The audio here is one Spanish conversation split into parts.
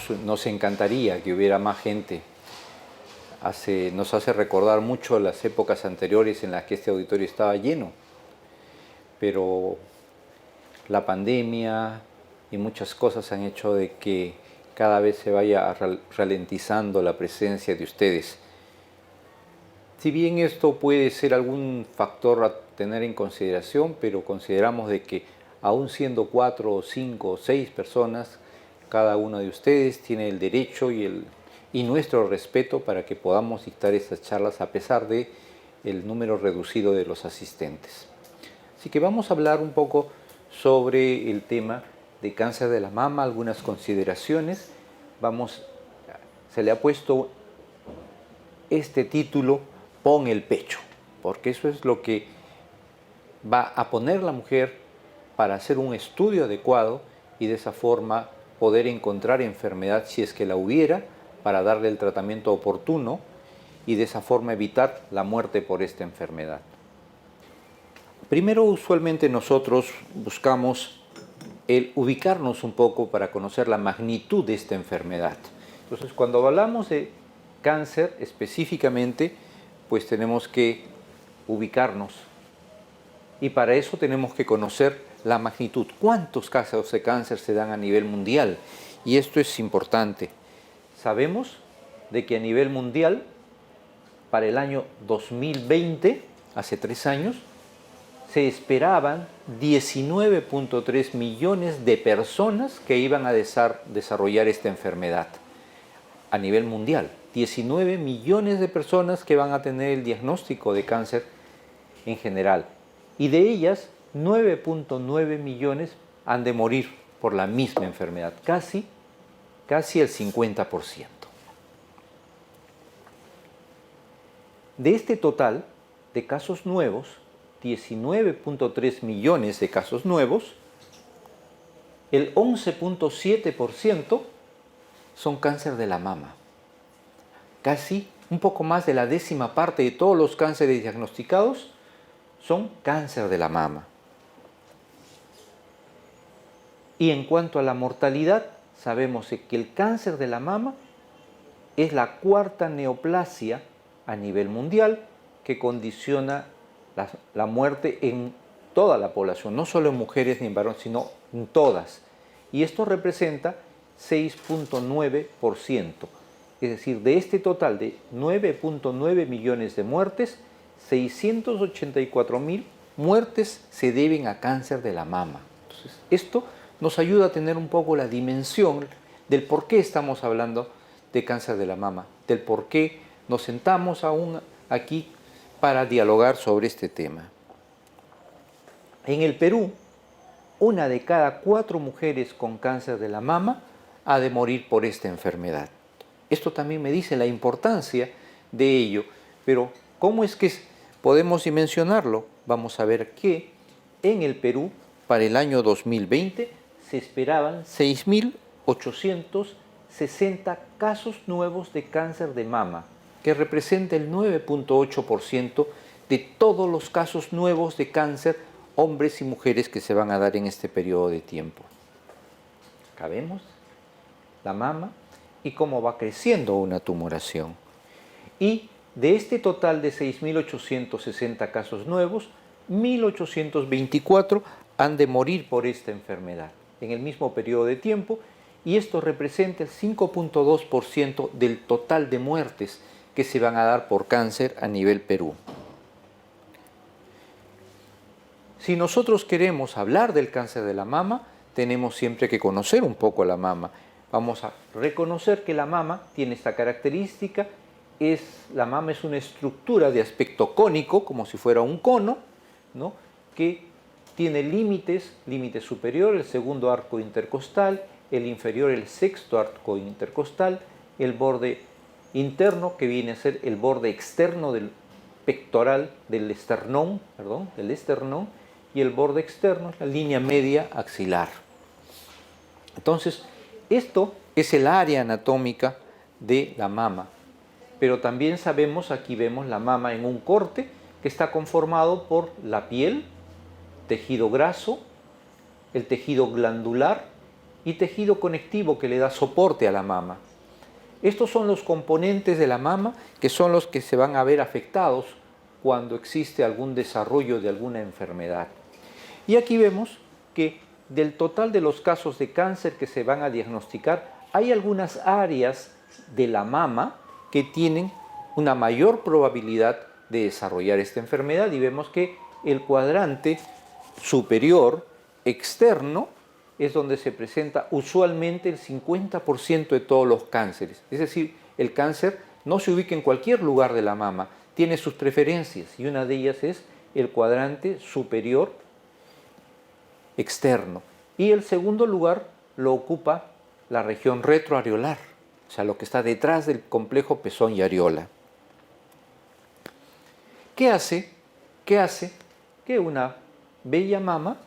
nos encantaría que hubiera más gente. Nos hace recordar mucho las épocas anteriores en las que este auditorio estaba lleno, pero la pandemia y muchas cosas han hecho de que cada vez se vaya ralentizando la presencia de ustedes. Si bien esto puede ser algún factor a tener en consideración, pero consideramos de que aún siendo 4, 5 o 6 personas, cada uno de ustedes tiene el derecho y nuestro respeto para que podamos dictar estas charlas a pesar de el número reducido de los asistentes. Así que vamos a hablar un poco sobre el tema de cáncer de la mama, algunas consideraciones. Se le ha puesto este título, Pon el pecho, porque eso es lo que va a poner la mujer para hacer un estudio adecuado y de esa forma poder encontrar enfermedad si es que la hubiera, para darle el tratamiento oportuno y de esa forma evitar la muerte por esta enfermedad. Primero, usualmente nosotros buscamos el ubicarnos un poco para conocer la magnitud de esta enfermedad. Entonces, cuando hablamos de cáncer específicamente, pues tenemos que ubicarnos y para eso tenemos que conocer la magnitud. ¿Cuántos casos de cáncer se dan a nivel mundial? Y esto es importante. Sabemos de que a nivel mundial, para el año 2020, hace 3 años, se esperaban 19.3 millones de personas que iban a desarrollar esta enfermedad a nivel mundial. 19 millones de personas que van a tener el diagnóstico de cáncer en general. Y de ellas, 9.9 millones han de morir por la misma enfermedad, casi el 50%. De este total de casos nuevos, 19.3 millones de casos nuevos, el 11.7% son cáncer de la mama. Casi un poco más de la 10ª parte de todos los cánceres diagnosticados son cáncer de la mama. Y en cuanto a la mortalidad, sabemos que el cáncer de la mama es la 4ª neoplasia a nivel mundial que condiciona la muerte en toda la población, no solo en mujeres ni en varones, sino en todas. Y esto representa 6.9%. Es decir, de este total de 9.9 millones de muertes, 684.000 muertes se deben a cáncer de la mama. Entonces, esto nos ayuda a tener un poco la dimensión del por qué estamos hablando de cáncer de la mama, del por qué nos sentamos aún aquí para dialogar sobre este tema. En el Perú, 1 de cada 4 mujeres con cáncer de la mama ha de morir por esta enfermedad. Esto también me dice la importancia de ello, pero ¿cómo es que podemos dimensionarlo? Vamos a ver que en el Perú, para el año 2020, se esperaban 6.860 casos nuevos de cáncer de mama, que representa el 9.8% de todos los casos nuevos de cáncer, hombres y mujeres, que se van a dar en este periodo de tiempo. Acá vemos la mama y cómo va creciendo una tumoración. Y de este total de 6.860 casos nuevos, 1.824 han de morir por esta enfermedad en el mismo periodo de tiempo, y esto representa el 5.2% del total de muertes que se van a dar por cáncer a nivel Perú. Si nosotros queremos hablar del cáncer de la mama, tenemos siempre que conocer un poco la mama. Vamos a reconocer que la mama tiene esta característica. La mama es una estructura de aspecto cónico, como si fuera un cono, ¿no?, que tiene límite superior, el segundo arco intercostal, el inferior, el sexto arco intercostal, el borde interno, que viene a ser el borde externo del pectoral, del esternón, y el borde externo es la línea media axilar. Entonces, esto es el área anatómica de la mama. Pero también sabemos, aquí vemos la mama en un corte que está conformado por la piel, tejido graso, el tejido glandular y tejido conectivo que le da soporte a la mama. Estos son los componentes de la mama que son los que se van a ver afectados cuando existe algún desarrollo de alguna enfermedad. Y aquí vemos que del total de los casos de cáncer que se van a diagnosticar, hay algunas áreas de la mama que tienen una mayor probabilidad de desarrollar esta enfermedad, y vemos que el cuadrante superior externo es donde se presenta usualmente el 50% de todos los cánceres. Es decir, el cáncer no se ubica en cualquier lugar de la mama, tiene sus preferencias, y una de ellas es el cuadrante superior externo. Y el segundo lugar lo ocupa la región retroareolar, o sea, lo que está detrás del complejo pezón y areola. ¿Qué hace que una bella mama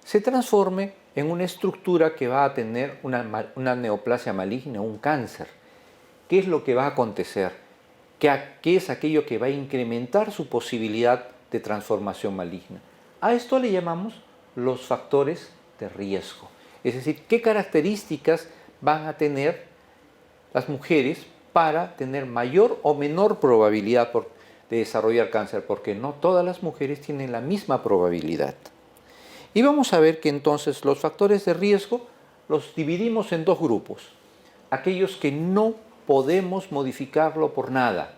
se transforme en una estructura que va a tener una neoplasia maligna, un cáncer? ¿Qué es lo que va a acontecer? ¿Qué es aquello que va a incrementar su posibilidad de transformación maligna? A esto le llamamos los factores de riesgo. Es decir, ¿qué características van a tener las mujeres para tener mayor o menor probabilidad de desarrollar cáncer? Porque no todas las mujeres tienen la misma probabilidad. Y vamos a ver que entonces los factores de riesgo los dividimos en dos grupos. Aquellos que no podemos modificarlo por nada,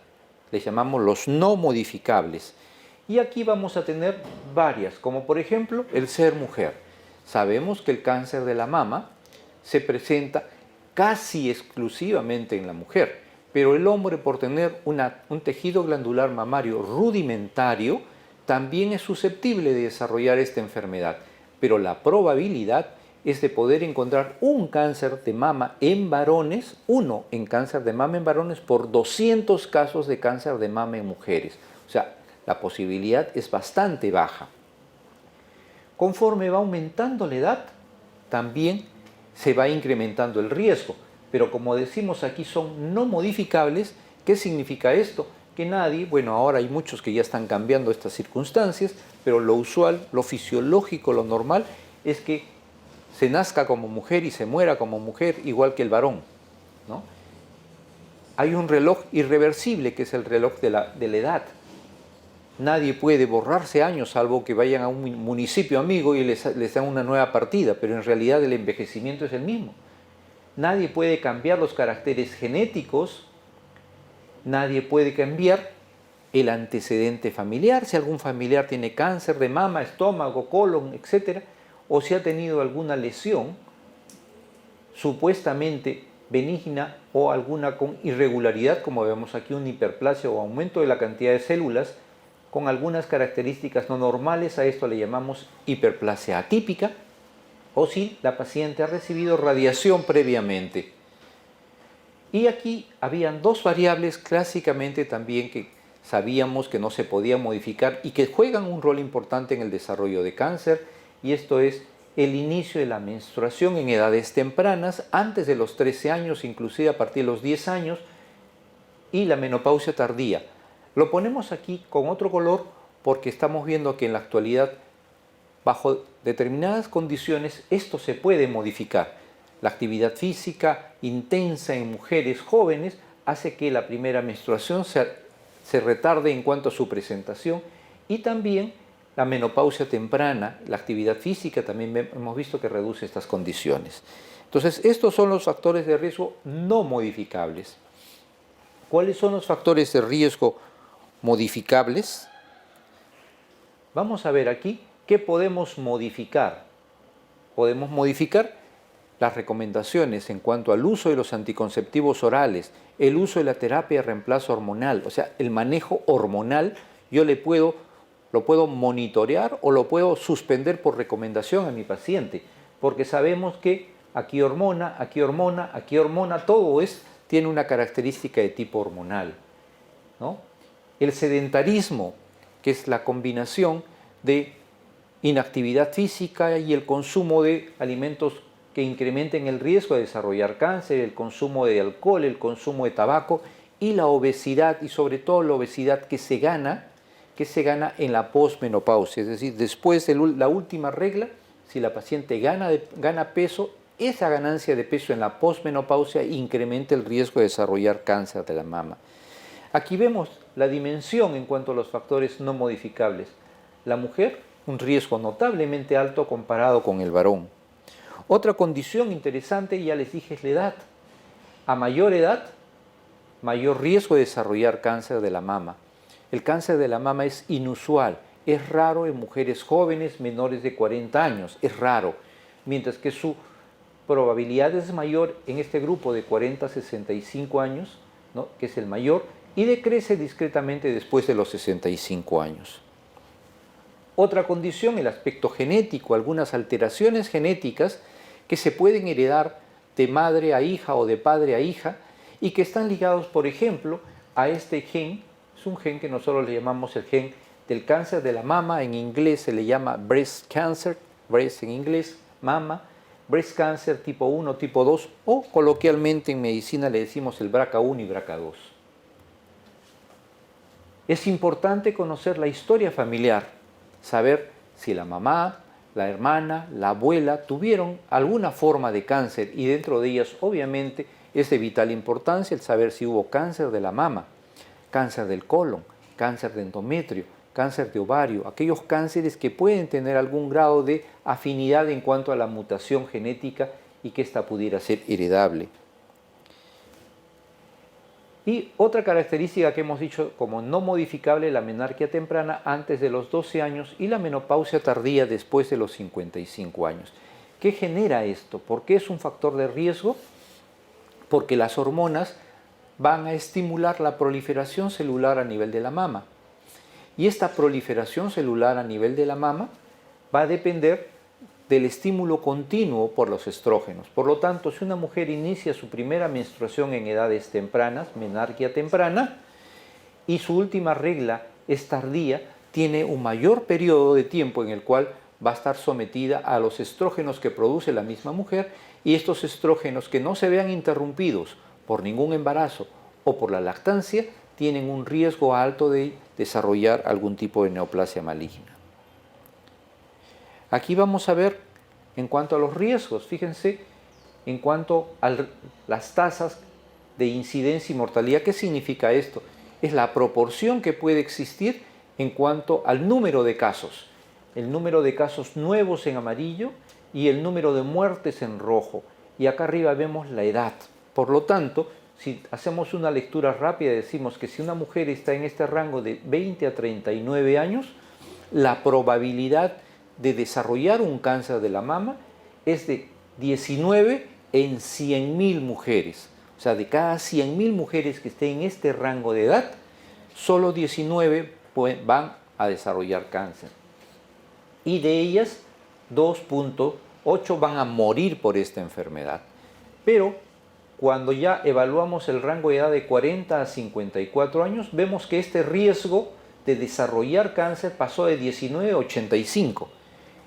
les llamamos los no modificables. Y aquí vamos a tener varias, como por ejemplo el ser mujer. Sabemos que el cáncer de la mama se presenta casi exclusivamente en la mujer, pero el hombre, por tener un tejido glandular mamario rudimentario, también es susceptible de desarrollar esta enfermedad, pero la probabilidad es de poder encontrar un cáncer de mama en varones, uno en cáncer de mama en varones por 200 casos de cáncer de mama en mujeres. O sea, la posibilidad es bastante baja. Conforme va aumentando la edad, también se va incrementando el riesgo, pero como decimos aquí son no modificables. ¿Qué significa esto? Que nadie, bueno, ahora hay muchos que ya están cambiando estas circunstancias, pero lo usual, lo fisiológico, lo normal es que se nazca como mujer y se muera como mujer, igual que el varón, ¿no? Hay un reloj irreversible que es el reloj de la edad. Nadie puede borrarse años, salvo que vayan a un municipio amigo y les dan una nueva partida, pero en realidad el envejecimiento es el mismo. Nadie puede cambiar los caracteres genéticos, nadie puede cambiar el antecedente familiar, si algún familiar tiene cáncer de mama, estómago, colon, etc., o si ha tenido alguna lesión supuestamente benigna o alguna con irregularidad, como vemos aquí, una hiperplasia o aumento de la cantidad de células con algunas características no normales, a esto le llamamos hiperplasia atípica, o si la paciente ha recibido radiación previamente. Y aquí habían dos variables clásicamente también que sabíamos que no se podían modificar y que juegan un rol importante en el desarrollo de cáncer, y esto es el inicio de la menstruación en edades tempranas, antes de los 13 años, inclusive a partir de los 10 años, y la menopausia tardía. Lo ponemos aquí con otro color porque estamos viendo que en la actualidad, bajo determinadas condiciones, esto se puede modificar. La actividad física intensa en mujeres jóvenes hace que la primera menstruación se retarde en cuanto a su presentación, y también la menopausia temprana, la actividad física, también hemos visto que reduce estas condiciones. Entonces, estos son los factores de riesgo no modificables. ¿Cuáles son los factores de riesgo modificables? Vamos a ver aquí qué podemos modificar. Podemos modificar las recomendaciones en cuanto al uso de los anticonceptivos orales, el uso de la terapia de reemplazo hormonal, o sea, el manejo hormonal. Yo lo puedo monitorear o lo puedo suspender por recomendación a mi paciente, porque sabemos que aquí hormona, aquí hormona, aquí hormona, todo tiene una característica de tipo hormonal, ¿no? El sedentarismo, que es la combinación de inactividad física y el consumo de alimentos que incrementen el riesgo de desarrollar cáncer, el consumo de alcohol, el consumo de tabaco, y la obesidad, y sobre todo la obesidad que se gana en la posmenopausia, es decir, después de la última regla, si la paciente gana peso, esa ganancia de peso en la posmenopausia incrementa el riesgo de desarrollar cáncer de la mama. Aquí vemos la dimensión en cuanto a los factores no modificables. La mujer, un riesgo notablemente alto comparado con el varón. Otra condición interesante, ya les dije, es la edad. A mayor edad, mayor riesgo de desarrollar cáncer de la mama. El cáncer de la mama es inusual, es raro en mujeres jóvenes menores de 40 años, es raro, mientras que su probabilidad es mayor en este grupo de 40 a 65 años, ¿no?, que es el mayor, y decrece discretamente después de los 65 años. Otra condición, el aspecto genético, algunas alteraciones genéticas que se pueden heredar de madre a hija o de padre a hija y que están ligados, por ejemplo, a este gen. Es un gen que nosotros le llamamos el gen del cáncer de la mama, en inglés se le llama breast cancer, breast en inglés, mama, breast cancer tipo 1, tipo 2, o coloquialmente en medicina le decimos el BRCA1 y BRCA2. Es importante conocer la historia familiar, saber si la mamá, la hermana, la abuela tuvieron alguna forma de cáncer, y dentro de ellas obviamente es de vital importancia el saber si hubo cáncer de la mama, cáncer del colon, cáncer de endometrio, cáncer de ovario, aquellos cánceres que pueden tener algún grado de afinidad en cuanto a la mutación genética y que ésta pudiera ser heredable. Y otra característica que hemos dicho como no modificable, la menarquia temprana antes de los 12 años y la menopausia tardía después de los 55 años. ¿Qué genera esto? ¿Por qué es un factor de riesgo? Porque las hormonas van a estimular la proliferación celular a nivel de la mama. Y esta proliferación celular a nivel de la mama va a depender del estímulo continuo por los estrógenos. Por lo tanto, si una mujer inicia su primera menstruación en edades tempranas, menarquia temprana, y su última regla es tardía, tiene un mayor periodo de tiempo en el cual va a estar sometida a los estrógenos que produce la misma mujer, y estos estrógenos que no se vean interrumpidos por ningún embarazo o por la lactancia, tienen un riesgo alto de desarrollar algún tipo de neoplasia maligna. Aquí vamos a ver en cuanto a los riesgos, fíjense, en cuanto a las tasas de incidencia y mortalidad. ¿Qué significa esto? Es la proporción que puede existir en cuanto al número de casos. El número de casos nuevos en amarillo y el número de muertes en rojo. Y acá arriba vemos la edad. Por lo tanto, si hacemos una lectura rápida, decimos que si una mujer está en este rango de 20 a 39 años, la probabilidad de desarrollar un cáncer de la mama es de 19 en 100.000 mujeres. O sea, de cada 100.000 mujeres que estén en este rango de edad, solo 19 van a desarrollar cáncer. Y de ellas, 2.8 van a morir por esta enfermedad. Pero cuando ya evaluamos el rango de edad de 40 a 54 años, vemos que este riesgo de desarrollar cáncer pasó de 19 a 85.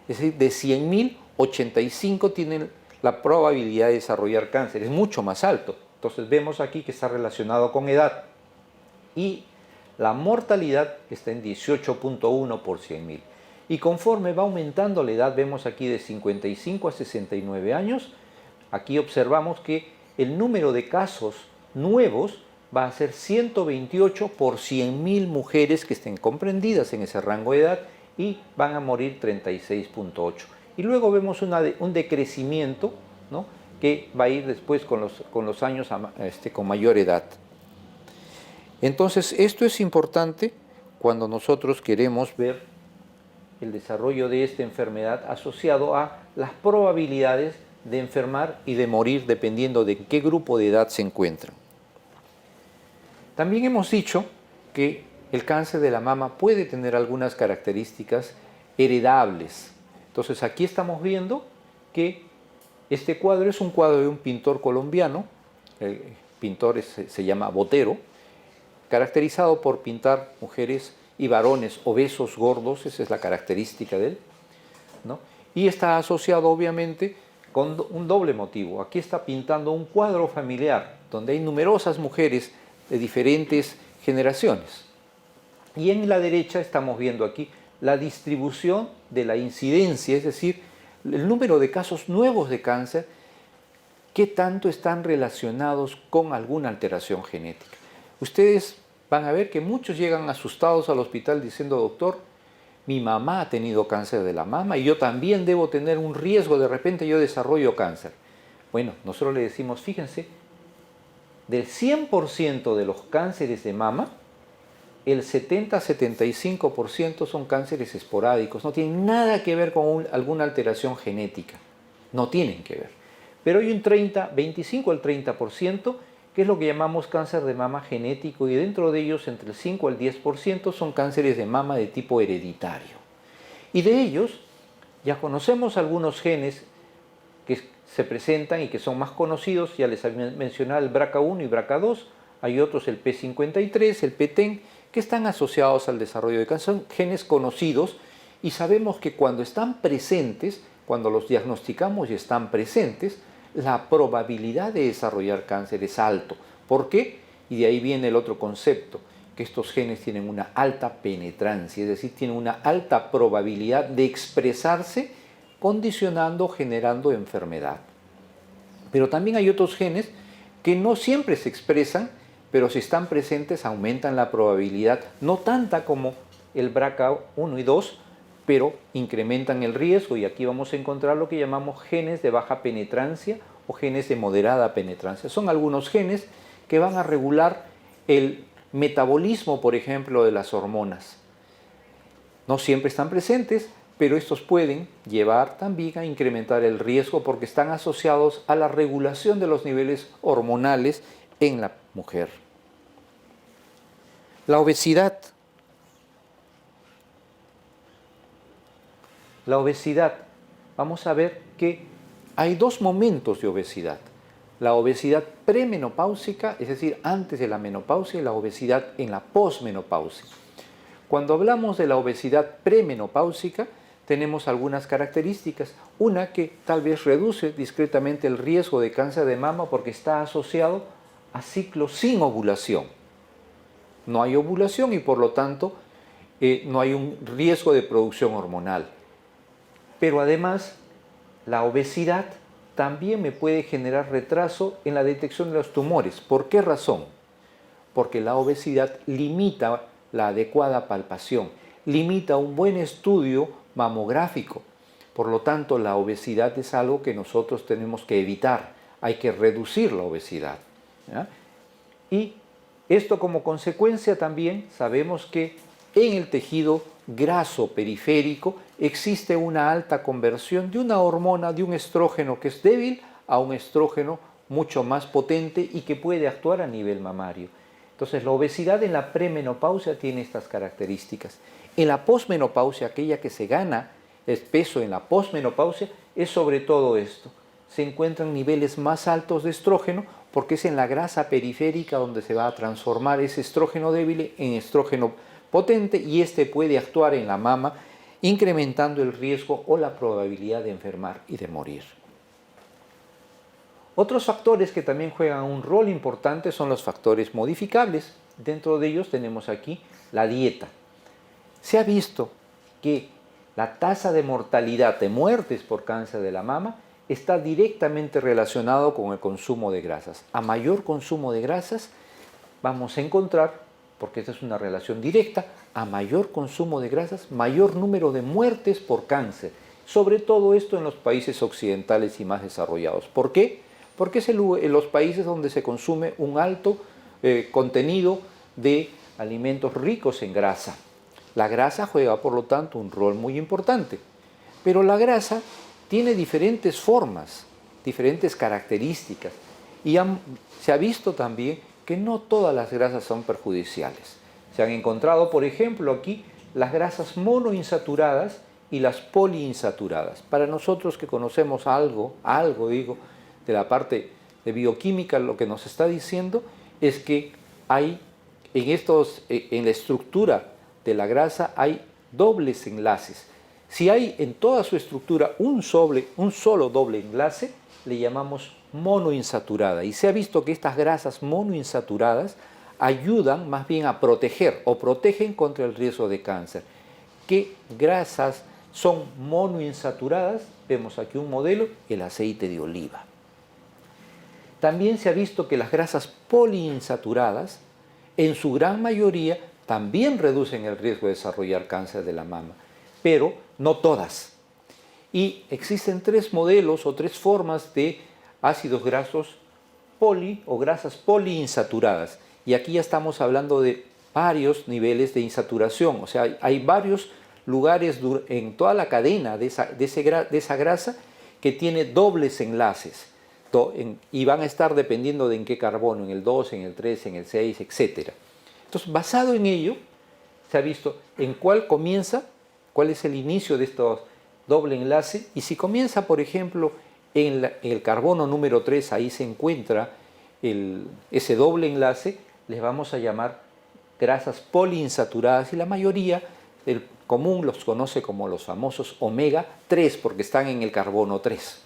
Es decir, de 100.000, 85 tienen la probabilidad de desarrollar cáncer. Es mucho más alto. Entonces vemos aquí que está relacionado con edad. Y la mortalidad está en 18.1 por 100.000. Y conforme va aumentando la edad, vemos aquí de 55 a 69 años, aquí observamos que el número de casos nuevos va a ser 128 por 100.000 mujeres que estén comprendidas en ese rango de edad, y van a morir 36.8. Y luego vemos un decrecimiento, ¿no?, que va a ir después con los años con mayor edad. Entonces, esto es importante cuando nosotros queremos ver el desarrollo de esta enfermedad asociado a las probabilidades de enfermar y de morir dependiendo de qué grupo de edad se encuentran. También hemos dicho que el cáncer de la mama puede tener algunas características heredables. Entonces aquí estamos viendo que este cuadro es un cuadro de un pintor colombiano, el pintor se llama Botero, caracterizado por pintar mujeres y varones obesos, gordos, esa es la característica de él, ¿no? Y está asociado obviamente con un doble motivo. Aquí está pintando un cuadro familiar donde hay numerosas mujeres de diferentes generaciones. Y en la derecha estamos viendo aquí la distribución de la incidencia, es decir, el número de casos nuevos de cáncer ¿qué tanto están relacionados con alguna alteración genética? Ustedes van a ver que muchos llegan asustados al hospital diciendo, doctor, mi mamá ha tenido cáncer de la mama y yo también debo tener un riesgo, de repente yo desarrollo cáncer. Bueno, nosotros le decimos, fíjense, del 100% de los cánceres de mama, el 70-75% son cánceres esporádicos, no tienen nada que ver con alguna alteración genética, no tienen que ver. Pero hay un 25 al 30%, que es lo que llamamos cáncer de mama genético, y dentro de ellos entre el 5 al 10% son cánceres de mama de tipo hereditario. Y de ellos ya conocemos algunos genes que se presentan y que son más conocidos, ya les había mencionado el BRCA1 y BRCA2, hay otros, el P53, el PTEN, que están asociados al desarrollo de cáncer, son genes conocidos y sabemos que cuando están presentes, cuando los diagnosticamos y están presentes, la probabilidad de desarrollar cáncer es alto. ¿Por qué? Y de ahí viene el otro concepto, que estos genes tienen una alta penetrancia, es decir, tienen una alta probabilidad de expresarse condicionando, generando enfermedad. Pero también hay otros genes que no siempre se expresan, pero si están presentes aumentan la probabilidad, no tanta como el BRCA1 y 2, pero incrementan el riesgo, y aquí vamos a encontrar lo que llamamos genes de baja penetrancia o genes de moderada penetrancia. Son algunos genes que van a regular el metabolismo, por ejemplo, de las hormonas. No siempre están presentes, pero estos pueden llevar también a incrementar el riesgo porque están asociados a la regulación de los niveles hormonales en la mujer. La obesidad. La obesidad, vamos a ver que hay dos momentos de obesidad. La obesidad premenopáusica, es decir, antes de la menopausia, y la obesidad en la posmenopausia. Cuando hablamos de la obesidad premenopáusica, tenemos algunas características. Una, que tal vez reduce discretamente el riesgo de cáncer de mama porque está asociado a ciclos sin ovulación. No hay ovulación y por lo tanto no hay un riesgo de producción hormonal. Pero además, la obesidad también me puede generar retraso en la detección de los tumores. ¿Por qué razón? Porque la obesidad limita la adecuada palpación, limita un buen estudio mamográfico. Por lo tanto, la obesidad es algo que nosotros tenemos que evitar. Hay que reducir la obesidad, ¿ya? Y esto como consecuencia también sabemos que en el tejido graso periférico existe una alta conversión de una hormona, de un estrógeno que es débil a un estrógeno mucho más potente y que puede actuar a nivel mamario. Entonces la obesidad en la premenopausia tiene estas características. En la posmenopausia, aquella que se gana el peso en la posmenopausia, es sobre todo esto. Se encuentran niveles más altos de estrógeno porque es en la grasa periférica donde se va a transformar ese estrógeno débil en estrógeno potente, y este puede actuar en la mama incrementando el riesgo o la probabilidad de enfermar y de morir. Otros factores que también juegan un rol importante son los factores modificables. Dentro de ellos tenemos aquí la dieta. Se ha visto que la tasa de mortalidad, de muertes por cáncer de la mama, está directamente relacionado con el consumo de grasas. A mayor consumo de grasas vamos a encontrar, porque esta es una relación directa, a mayor consumo de grasas, mayor número de muertes por cáncer. Sobre todo esto en los países occidentales y más desarrollados. ¿Por qué? Porque es en los países donde se consume un alto contenido de alimentos ricos en grasa. La grasa juega, por lo tanto, un rol muy importante. Pero la grasa tiene diferentes formas, diferentes características. Y se ha visto también que no todas las grasas son perjudiciales. Se han encontrado, por ejemplo, aquí las grasas monoinsaturadas y las poliinsaturadas. Para nosotros que conocemos algo de la parte de bioquímica, lo que nos está diciendo es que hay en la estructura de la grasa hay dobles enlaces. Si hay en toda su estructura un solo doble enlace, le llamamos monoinsaturada. Y se ha visto que estas grasas monoinsaturadas ayudan más bien a proteger o protegen contra el riesgo de cáncer. ¿Qué grasas son monoinsaturadas? Vemos aquí un modelo, el aceite de oliva. También se ha visto que las grasas poliinsaturadas, en su gran mayoría, también reducen el riesgo de desarrollar cáncer de la mama, pero no todas. Y existen 3 modelos o 3 formas de ácidos grasos poli o grasas poliinsaturadas. Y aquí ya estamos hablando de varios niveles de insaturación, o sea, hay varios lugares en toda la cadena de esa grasa que tiene dobles enlaces y van a estar dependiendo de en qué carbono, en el 2, en el 3, en el 6, etc. Entonces, basado en ello, se ha visto en cuál es el inicio de estos doble enlace, y si comienza, por ejemplo, en el carbono número 3, ahí se encuentra ese doble enlace, les vamos a llamar grasas poliinsaturadas, y la mayoría, el común los conoce como los famosos omega 3, porque están en el carbono 3.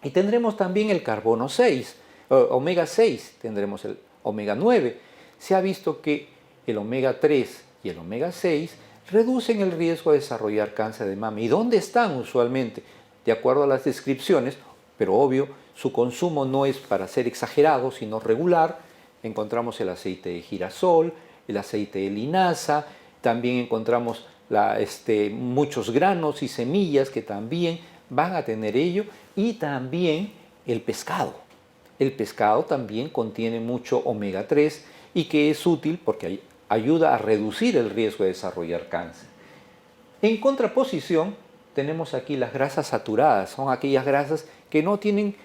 Y tendremos también el carbono 6, omega 6, tendremos el omega 9. Se ha visto que el omega 3 y el omega 6 reducen el riesgo de desarrollar cáncer de mama. ¿Y dónde están usualmente? De acuerdo a las descripciones, pero obvio, su consumo no es para ser exagerado, sino regular. Encontramos el aceite de girasol, el aceite de linaza, también encontramos muchos granos y semillas que también van a tener ello, y también el pescado. El pescado también contiene mucho omega 3 y que es útil porque ayuda a reducir el riesgo de desarrollar cáncer. En contraposición, tenemos aquí las grasas saturadas. Son aquellas grasas que no tienen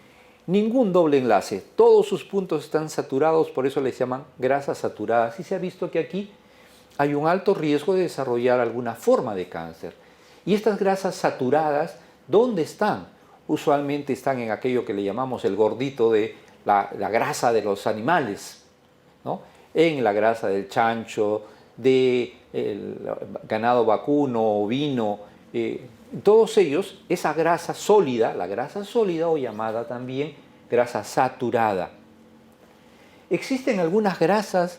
ningún doble enlace. Todos sus puntos están saturados, por eso les llaman grasas saturadas. Y se ha visto que aquí hay un alto riesgo de desarrollar alguna forma de cáncer. Y estas grasas saturadas, ¿dónde están? Usualmente están en aquello que le llamamos el gordito de la grasa de los animales, ¿no? En la grasa del chancho, del ganado vacuno, ovino, todos ellos, esa grasa sólida, la grasa sólida o llamada también grasa saturada. Existen algunas grasas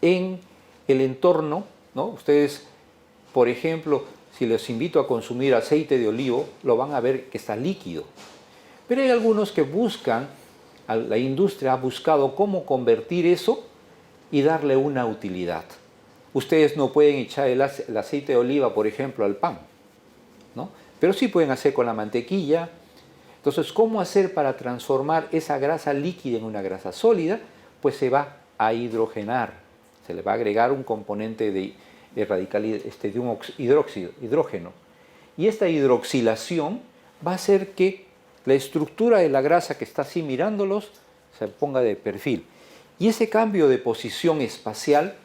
en el entorno, ¿no? Ustedes, por ejemplo, si les invito a consumir aceite de olivo, lo van a ver que está líquido. Pero hay algunos que la industria ha buscado cómo convertir eso y darle una utilidad. Ustedes no pueden echar el aceite de oliva, por ejemplo, al pan, ¿no? Pero sí pueden hacer con la mantequilla. Entonces, ¿cómo hacer para transformar esa grasa líquida en una grasa sólida? Pues se va a hidrogenar, se le va a agregar un componente de un hidrógeno. Y esta hidroxilación va a hacer que la estructura de la grasa que está así mirándolos se ponga de perfil. Y ese cambio de posición espacial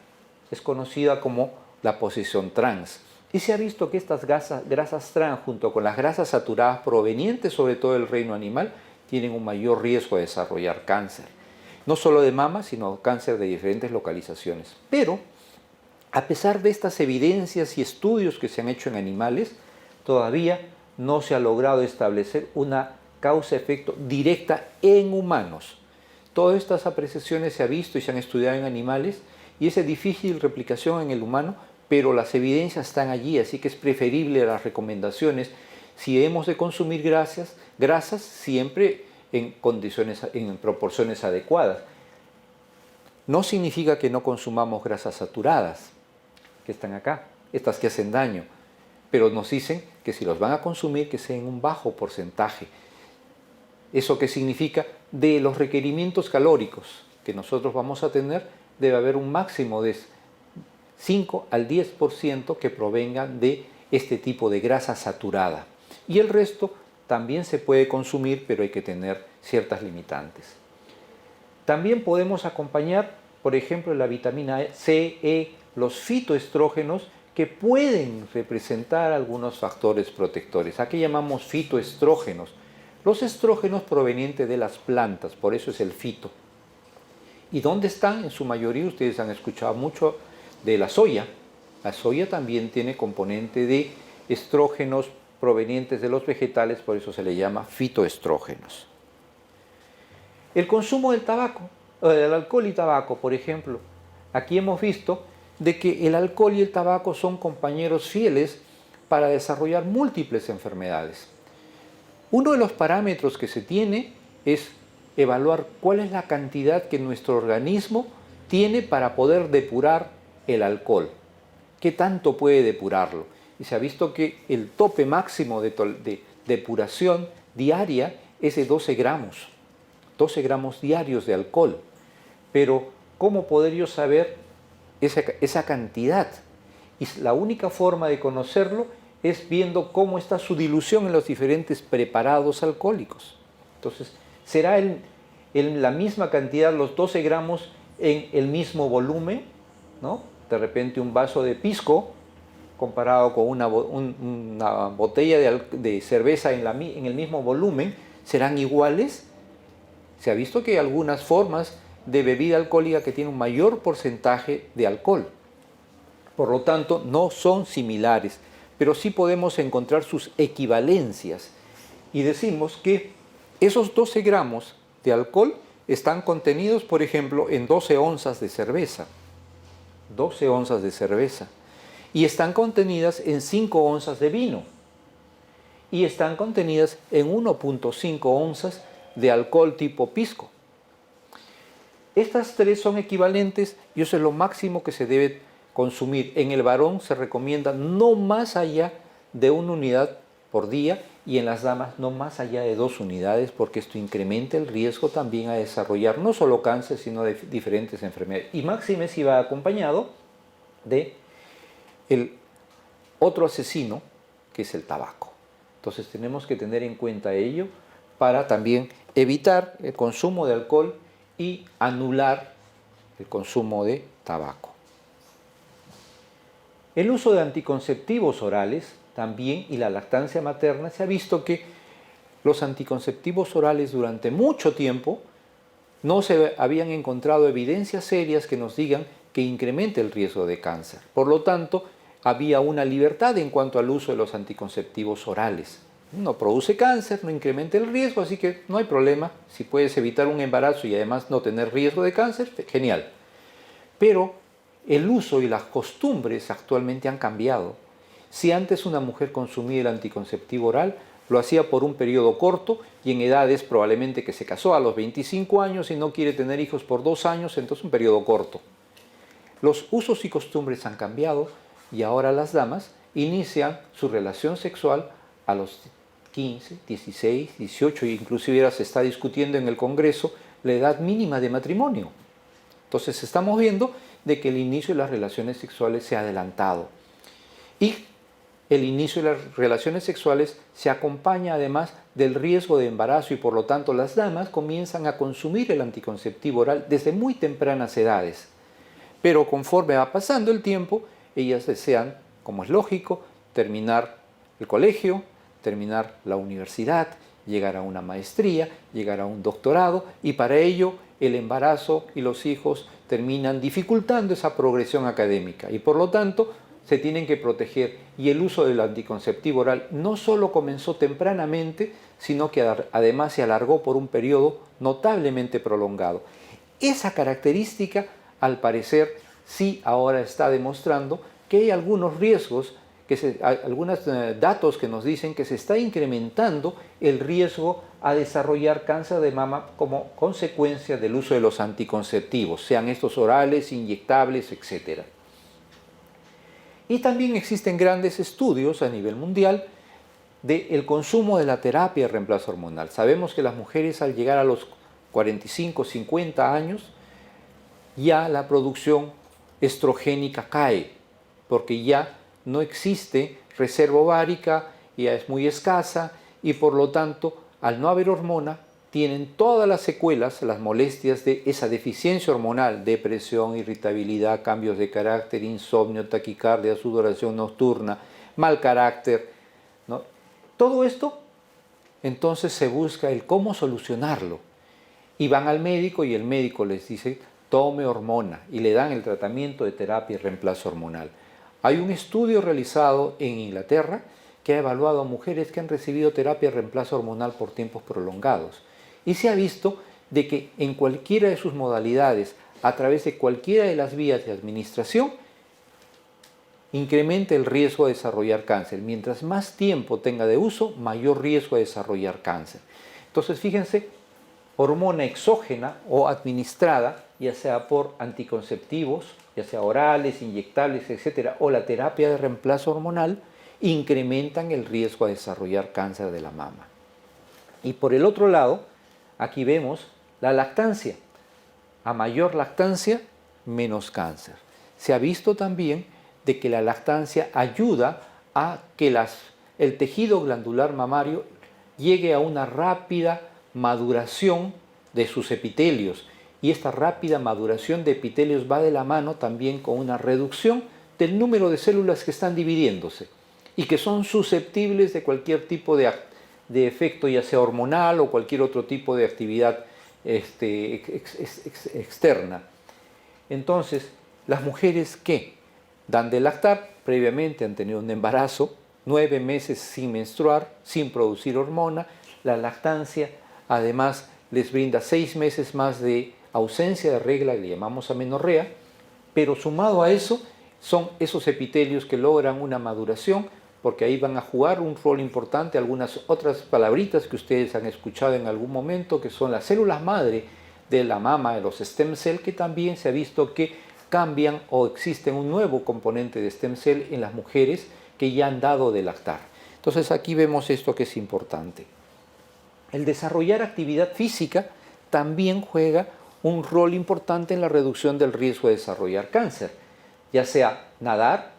es conocida como la posición trans. Y se ha visto que estas grasas trans, junto con las grasas saturadas provenientes sobre todo del reino animal, tienen un mayor riesgo de desarrollar cáncer. No solo de mama, sino cáncer de diferentes localizaciones. Pero, a pesar de estas evidencias y estudios que se han hecho en animales, todavía no se ha logrado establecer una causa-efecto directa en humanos. Todas estas apreciaciones se han visto y se han estudiado en animales, y es de difícil replicación en el humano, pero las evidencias están allí, así que es preferible las recomendaciones si hemos de consumir grasas siempre en proporciones adecuadas. No significa que no consumamos grasas saturadas, que están acá, estas que hacen daño, pero nos dicen que si los van a consumir, que sea en un bajo porcentaje. ¿Eso qué significa? De los requerimientos calóricos que nosotros vamos a tener, debe haber un máximo de 5 al 10% que provengan de este tipo de grasa saturada. Y el resto también se puede consumir, pero hay que tener ciertas limitantes. También podemos acompañar, por ejemplo, la vitamina C, E, los fitoestrógenos, que pueden representar algunos factores protectores. Aquí llamamos fitoestrógenos. Los estrógenos provenientes de las plantas, por eso es el fito. ¿Y dónde están? En su mayoría ustedes han escuchado mucho de la soya. La soya también tiene componente de estrógenos provenientes de los vegetales, por eso se le llama fitoestrógenos. El consumo del tabaco, del alcohol y tabaco, por ejemplo. Aquí hemos visto de que el alcohol y el tabaco son compañeros fieles para desarrollar múltiples enfermedades. Uno de los parámetros que se tiene es evaluar cuál es la cantidad que nuestro organismo tiene para poder depurar el alcohol. ¿Qué tanto puede depurarlo? Y se ha visto que el tope máximo de depuración diaria es de 12 gramos diarios de alcohol. Pero, ¿cómo poder yo saber esa cantidad? Y la única forma de conocerlo es viendo cómo está su dilución en los diferentes preparados alcohólicos. Entonces, ¿será la misma cantidad, los 12 gramos, en el mismo volumen? ¿No? De repente un vaso de pisco comparado con una botella de cerveza en el mismo volumen, ¿serán iguales? Se ha visto que hay algunas formas de bebida alcohólica que tienen un mayor porcentaje de alcohol. Por lo tanto, no son similares, pero sí podemos encontrar sus equivalencias. Y decimos que esos 12 gramos de alcohol están contenidos, por ejemplo, en 12 onzas de cerveza. 12 onzas de cerveza. Y están contenidas en 5 onzas de vino. Y están contenidas en 1.5 onzas de alcohol tipo pisco. Estas tres son equivalentes y eso es lo máximo que se debe consumir. En el varón se recomienda no más allá de 1 unidad por día y en las damas no más allá de 2 unidades, porque esto incrementa el riesgo también a desarrollar no solo cáncer, sino de diferentes enfermedades. Y máxime si va acompañado de el otro asesino, que es el tabaco. Entonces tenemos que tener en cuenta ello para también evitar el consumo de alcohol y anular el consumo de tabaco. El uso de anticonceptivos orales también y la lactancia materna, se ha visto que los anticonceptivos orales durante mucho tiempo no se habían encontrado evidencias serias que nos digan que incremente el riesgo de cáncer. Por lo tanto, había una libertad en cuanto al uso de los anticonceptivos orales. No produce cáncer, no incrementa el riesgo, así que no hay problema. Si puedes evitar un embarazo y además no tener riesgo de cáncer, genial. Pero el uso y las costumbres actualmente han cambiado. Si antes una mujer consumía el anticonceptivo oral, lo hacía por un periodo corto y en edades probablemente que se casó a los 25 años y no quiere tener hijos por 2 años, entonces un periodo corto. Los usos y costumbres han cambiado y ahora las damas inician su relación sexual a los 15, 16, 18 e inclusive ahora se está discutiendo en el Congreso la edad mínima de matrimonio. Entonces estamos viendo de que el inicio de las relaciones sexuales se ha adelantado. Y el inicio de las relaciones sexuales se acompaña además del riesgo de embarazo y por lo tanto las damas comienzan a consumir el anticonceptivo oral desde muy tempranas edades. Pero conforme va pasando el tiempo, ellas desean, como es lógico, terminar el colegio, terminar la universidad, llegar a una maestría, llegar a un doctorado y para ello el embarazo y los hijos terminan dificultando esa progresión académica y por lo tanto se tienen que proteger y el uso del anticonceptivo oral no solo comenzó tempranamente, sino que además se alargó por un periodo notablemente prolongado. Esa característica, al parecer, sí ahora está demostrando que hay algunos riesgos, algunos datos que nos dicen que se está incrementando el riesgo a desarrollar cáncer de mama como consecuencia del uso de los anticonceptivos, sean estos orales, inyectables, etc. Y también existen grandes estudios a nivel mundial del consumo de la terapia de reemplazo hormonal. Sabemos que las mujeres al llegar a los 45, 50 años, ya la producción estrogénica cae, porque ya no existe reserva ovárica, ya es muy escasa y por lo tanto, al no haber hormona, tienen todas las secuelas, las molestias de esa deficiencia hormonal, depresión, irritabilidad, cambios de carácter, insomnio, taquicardia, sudoración nocturna, mal carácter, ¿no? Todo esto, entonces se busca el cómo solucionarlo. Y van al médico y el médico les dice, tome hormona y le dan el tratamiento de terapia y reemplazo hormonal. Hay un estudio realizado en Inglaterra que ha evaluado a mujeres que han recibido terapia de reemplazo hormonal por tiempos prolongados. Y se ha visto de que en cualquiera de sus modalidades, a través de cualquiera de las vías de administración, incrementa el riesgo de desarrollar cáncer. Mientras más tiempo tenga de uso, mayor riesgo de desarrollar cáncer. Entonces, fíjense, hormona exógena o administrada, ya sea por anticonceptivos, ya sea orales, inyectables, etcétera, o la terapia de reemplazo hormonal, incrementan el riesgo a desarrollar cáncer de la mama. Y por el otro lado, aquí vemos la lactancia. A mayor lactancia, menos cáncer. Se ha visto también de que la lactancia ayuda a que el tejido glandular mamario llegue a una rápida maduración de sus epitelios. Y esta rápida maduración de epitelios va de la mano también con una reducción del número de células que están dividiéndose y que son susceptibles de cualquier tipo de efecto, ya sea hormonal o cualquier otro tipo de actividad externa. Entonces, las mujeres que dan de lactar previamente han tenido un embarazo, 9 meses sin menstruar, sin producir hormona, la lactancia además les brinda 6 meses más de ausencia de regla, que le llamamos amenorrea, pero sumado a eso son esos epitelios que logran una maduración, porque ahí van a jugar un rol importante algunas otras palabritas que ustedes han escuchado en algún momento, que son las células madre de la mama, de los stem cell, que también se ha visto que cambian o existe un nuevo componente de stem cell en las mujeres que ya han dado de lactar. Entonces aquí vemos esto que es importante. El desarrollar actividad física también juega un rol importante en la reducción del riesgo de desarrollar cáncer, ya sea nadar,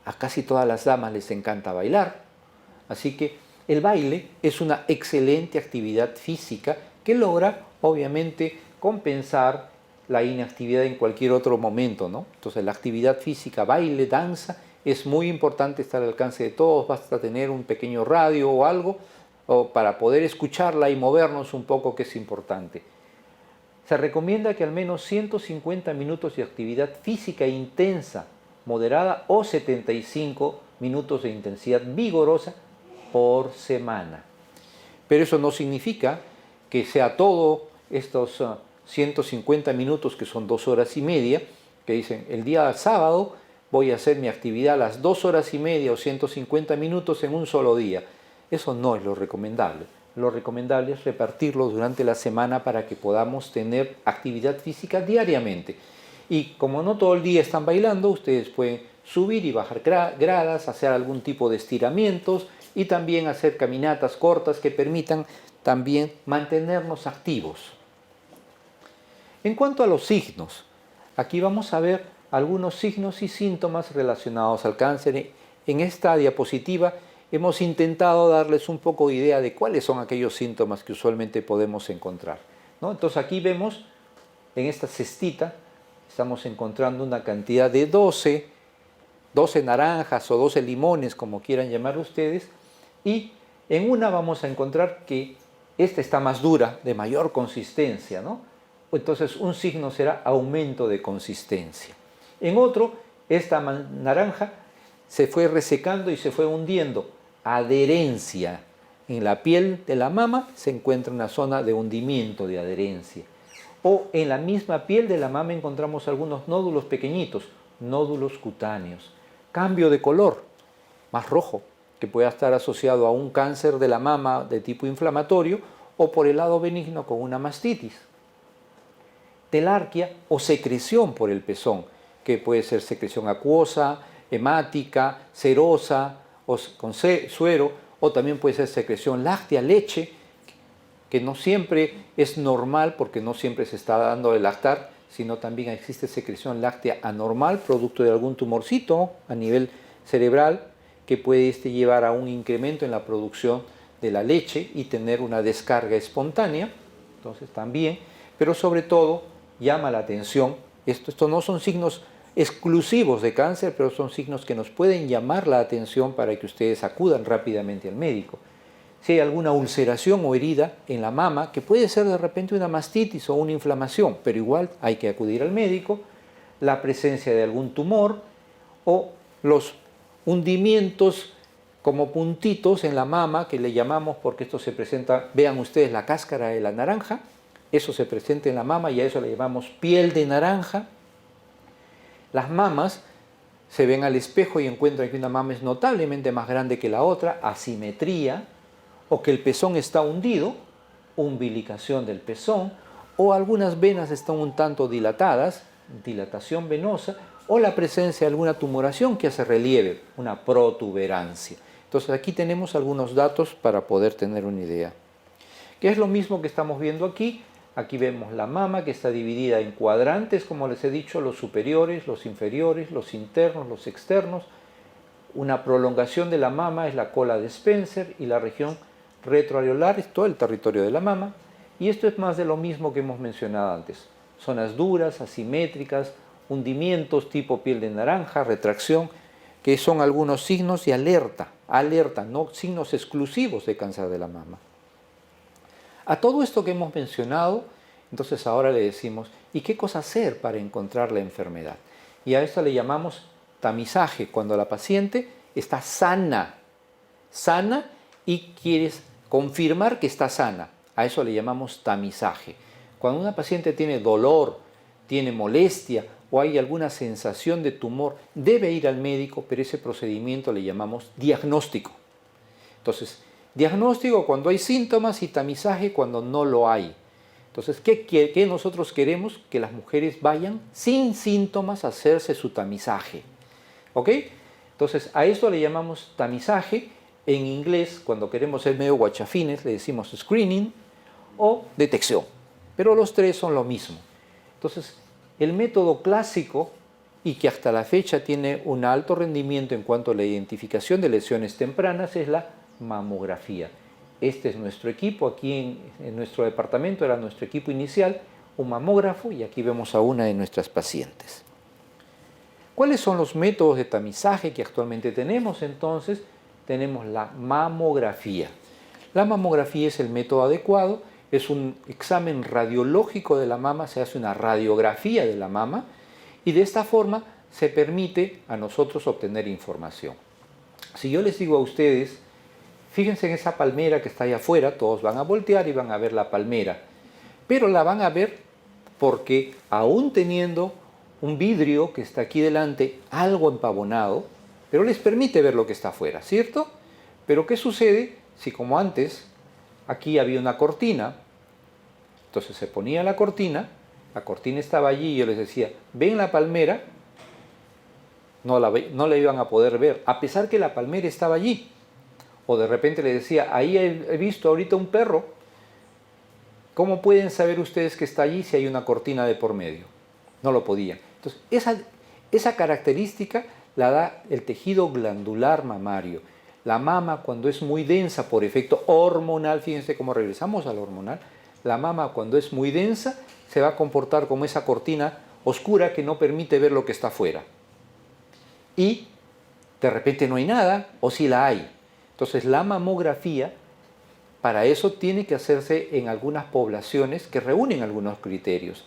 a casi todas las damas les encanta bailar, así que el baile es una excelente actividad física que logra obviamente compensar la inactividad en cualquier otro momento, ¿no? Entonces la actividad física, baile, danza, es muy importante, estar al alcance de todos, basta tener un pequeño radio o algo para poder escucharla y movernos un poco, que es importante. Se recomienda que al menos 150 minutos de actividad física intensa, moderada o 75 minutos de intensidad vigorosa por semana. Pero eso no significa que sea todo estos 150 minutos, que son 2 horas y media, que dicen el día sábado voy a hacer mi actividad a las 2 horas y media o 150 minutos en un solo día. Eso no es lo recomendable. Lo recomendable es repartirlo durante la semana para que podamos tener actividad física diariamente. Y como no todo el día están bailando, ustedes pueden subir y bajar gradas, hacer algún tipo de estiramientos y también hacer caminatas cortas que permitan también mantenernos activos. En cuanto a los signos, aquí vamos a ver algunos signos y síntomas relacionados al cáncer. En esta diapositiva hemos intentado darles un poco de idea de cuáles son aquellos síntomas que usualmente podemos encontrar, ¿no? Entonces aquí vemos en esta cestita, estamos encontrando una cantidad de 12 naranjas o 12 limones, como quieran llamar ustedes, y en una vamos a encontrar que esta está más dura, de mayor consistencia, ¿no? Entonces un signo será aumento de consistencia. En otro, esta naranja se fue resecando y se fue hundiendo, adherencia. En la piel de la mama se encuentra una zona de hundimiento, de adherencia. O en la misma piel de la mama encontramos algunos nódulos pequeñitos, nódulos cutáneos. Cambio de color, más rojo, que pueda estar asociado a un cáncer de la mama de tipo inflamatorio o por el lado benigno con una mastitis. Telarquia o secreción por el pezón, que puede ser secreción acuosa, hemática, serosa o con suero, o también puede ser secreción láctea, leche, que no siempre es normal porque no siempre se está dando de lactar, sino también existe secreción láctea anormal, producto de algún tumorcito a nivel cerebral, que puede llevar a un incremento en la producción de la leche y tener una descarga espontánea. Entonces también, pero sobre todo llama la atención, esto no son signos exclusivos de cáncer, pero son signos que nos pueden llamar la atención para que ustedes acudan rápidamente al médico. Si hay alguna ulceración o herida en la mama, que puede ser de repente una mastitis o una inflamación, pero igual hay que acudir al médico, la presencia de algún tumor o los hundimientos como puntitos en la mama, que le llamamos porque esto se presenta, vean ustedes la cáscara de la naranja, eso se presenta en la mama y a eso le llamamos piel de naranja. Las mamas se ven al espejo y encuentran que una mama es notablemente más grande que la otra, asimetría, o que el pezón está hundido, umbilicación del pezón, o algunas venas están un tanto dilatadas, dilatación venosa, o la presencia de alguna tumoración que hace relieve, una protuberancia. Entonces aquí tenemos algunos datos para poder tener una idea. Que es lo mismo que estamos viendo aquí. Aquí vemos la mama que está dividida en cuadrantes, como les he dicho, los superiores, los inferiores, los internos, los externos. Una prolongación de la mama es la cola de Spencer y la región retroareolar es todo el territorio de la mama. Y esto es más de lo mismo que hemos mencionado antes. Zonas duras, asimétricas, hundimientos tipo piel de naranja, retracción, que son algunos signos de alerta, no signos exclusivos de cáncer de la mama. A todo esto que hemos mencionado, entonces ahora le decimos, ¿y qué cosa hacer para encontrar la enfermedad? Y a esto le llamamos tamizaje, cuando la paciente está sana y quieres confirmar que está sana. A eso le llamamos tamizaje. Cuando una paciente tiene dolor, tiene molestia o hay alguna sensación de tumor, debe ir al médico, pero ese procedimiento le llamamos diagnóstico. Entonces, diagnóstico cuando hay síntomas y tamizaje cuando no lo hay. Entonces, ¿qué nosotros queremos? Que las mujeres vayan sin síntomas a hacerse su tamizaje. ¿Ok? Entonces, a esto le llamamos tamizaje. En inglés, cuando queremos ser medio guachafines, le decimos screening o detección. Pero los tres son lo mismo. Entonces, el método clásico y que hasta la fecha tiene un alto rendimiento en cuanto a la identificación de lesiones tempranas es la mamografía. Este es nuestro equipo, aquí en nuestro departamento era nuestro equipo inicial, un mamógrafo, y aquí vemos a una de nuestras pacientes. ¿Cuáles son los métodos de tamizaje que actualmente tenemos? Entonces, tenemos la mamografía. La mamografía es el método adecuado, es un examen radiológico de la mama, se hace una radiografía de la mama y de esta forma se permite a nosotros obtener información. Si yo les digo a ustedes, fíjense en esa palmera que está allá afuera, todos van a voltear y van a ver la palmera, pero la van a ver porque aún teniendo un vidrio que está aquí delante, algo empavonado, pero les permite ver lo que está afuera, ¿cierto? Pero ¿qué sucede si como antes aquí había una cortina? Entonces se ponía la cortina estaba allí y yo les decía, ¿ven la palmera? No la iban a poder ver, a pesar que la palmera estaba allí. O de repente les decía, ahí he visto ahorita un perro. ¿Cómo pueden saber ustedes que está allí si hay una cortina de por medio? No lo podían. Entonces, esa característica la da el tejido glandular mamario. La mama, cuando es muy densa por efecto hormonal, fíjense cómo regresamos al hormonal, la mama cuando es muy densa se va a comportar como esa cortina oscura que no permite ver lo que está afuera. Y de repente no hay nada, o sí la hay. Entonces la mamografía, para eso tiene que hacerse en algunas poblaciones que reúnen algunos criterios.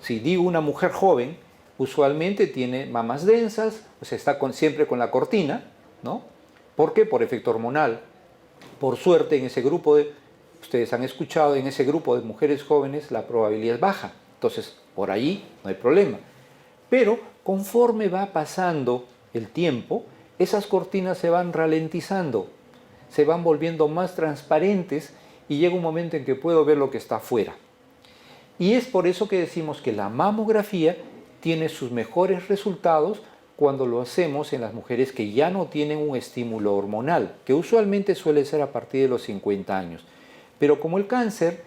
Si digo una mujer joven, usualmente tiene mamas densas, pues está siempre con la cortina, ¿no? ¿Por qué? Por efecto hormonal. Por suerte, en ese grupo ustedes han escuchado, en ese grupo de mujeres jóvenes la probabilidad es baja. Entonces, por ahí no hay problema. Pero conforme va pasando el tiempo, esas cortinas se van ralentizando, se van volviendo más transparentes y llega un momento en que puedo ver lo que está afuera. Y es por eso que decimos que la mamografía tiene sus mejores resultados cuando lo hacemos en las mujeres que ya no tienen un estímulo hormonal, que usualmente suele ser a partir de los 50 años. Pero como el cáncer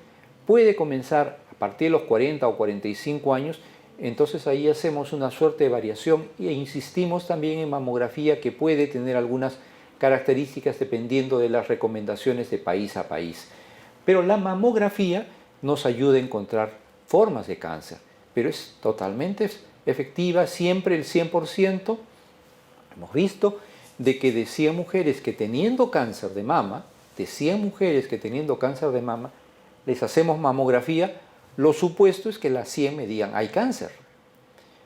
puede comenzar a partir de los 40 o 45 años, entonces ahí hacemos una suerte de variación e insistimos también en mamografía que puede tener algunas características dependiendo de las recomendaciones de país a país. Pero la mamografía nos ayuda a encontrar formas de cáncer, pero es totalmente efectiva, siempre el 100%. Hemos visto de que de 100 mujeres que teniendo cáncer de mama, les hacemos mamografía, lo supuesto es que las 100 me digan hay cáncer,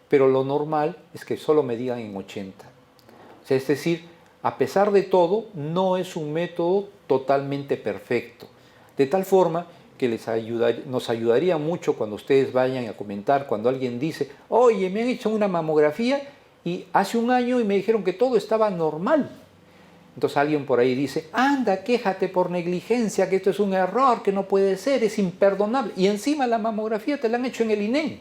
pero lo normal es que solo me digan en 80. O sea, es decir, a pesar de todo, no es un método totalmente perfecto, de tal forma que nos ayudaría mucho cuando ustedes vayan a comentar, cuando alguien dice, oye, me han hecho una mamografía y hace un año y me dijeron que todo estaba normal. Entonces alguien por ahí dice, anda, quéjate por negligencia, que esto es un error, que no puede ser, es imperdonable. Y encima la mamografía te la han hecho en el INEM.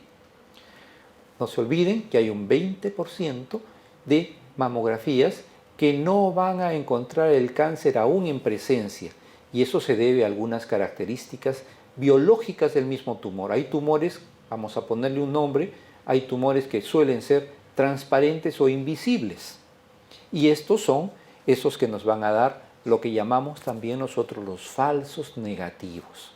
No se olviden que hay un 20% de mamografías que no van a encontrar el cáncer aún en presencia. Y eso se debe a algunas características biológicas del mismo tumor. Hay tumores, vamos a ponerle un nombre, hay tumores que suelen ser transparentes o invisibles. Y estos son esos que nos van a dar lo que llamamos también nosotros los falsos negativos.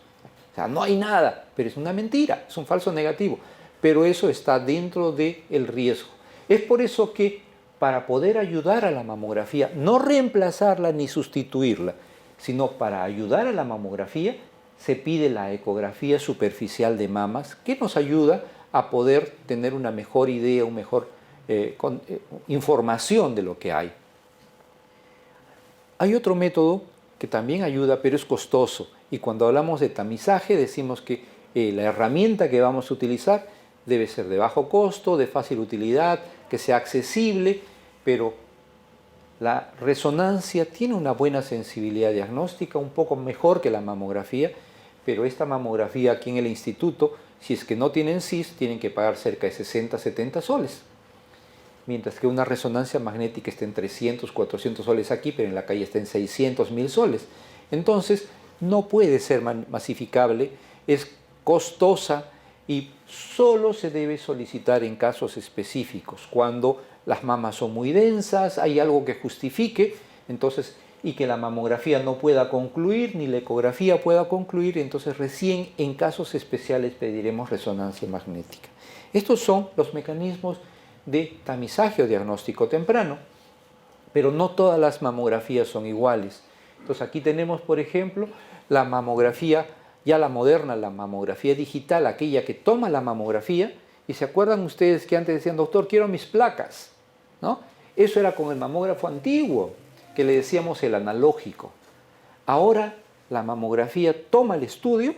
O sea, no hay nada, pero es una mentira, es un falso negativo. Pero eso está dentro del riesgo. Es por eso que para poder ayudar a la mamografía, no reemplazarla ni sustituirla, sino para ayudar a la mamografía, se pide la ecografía superficial de mamas, que nos ayuda a poder tener una mejor idea, una mejor información de lo que hay. Hay otro método que también ayuda, pero es costoso. Y cuando hablamos de tamizaje, decimos que la herramienta que vamos a utilizar debe ser de bajo costo, de fácil utilidad, que sea accesible, pero la resonancia tiene una buena sensibilidad diagnóstica, un poco mejor que la mamografía, pero esta mamografía aquí en el instituto, si es que no tienen CIS, tienen que pagar cerca de 60, 70 soles. Mientras que una resonancia magnética está en 300, 400 soles aquí, pero en la calle está en 600, 1000 soles. Entonces, no puede ser masificable, es costosa y solo se debe solicitar en casos específicos, cuando las mamas son muy densas, hay algo que justifique, entonces, y que la mamografía no pueda concluir, ni la ecografía pueda concluir, entonces recién en casos especiales pediremos resonancia magnética. Estos son los mecanismos de tamizaje o diagnóstico temprano, pero no todas las mamografías son iguales. Entonces aquí tenemos, por ejemplo, la mamografía, ya la moderna, la mamografía digital, aquella que toma la mamografía, y se acuerdan ustedes que antes decían, doctor, quiero mis placas, ¿no? Eso era con el mamógrafo antiguo, que le decíamos el analógico. Ahora la mamografía toma el estudio,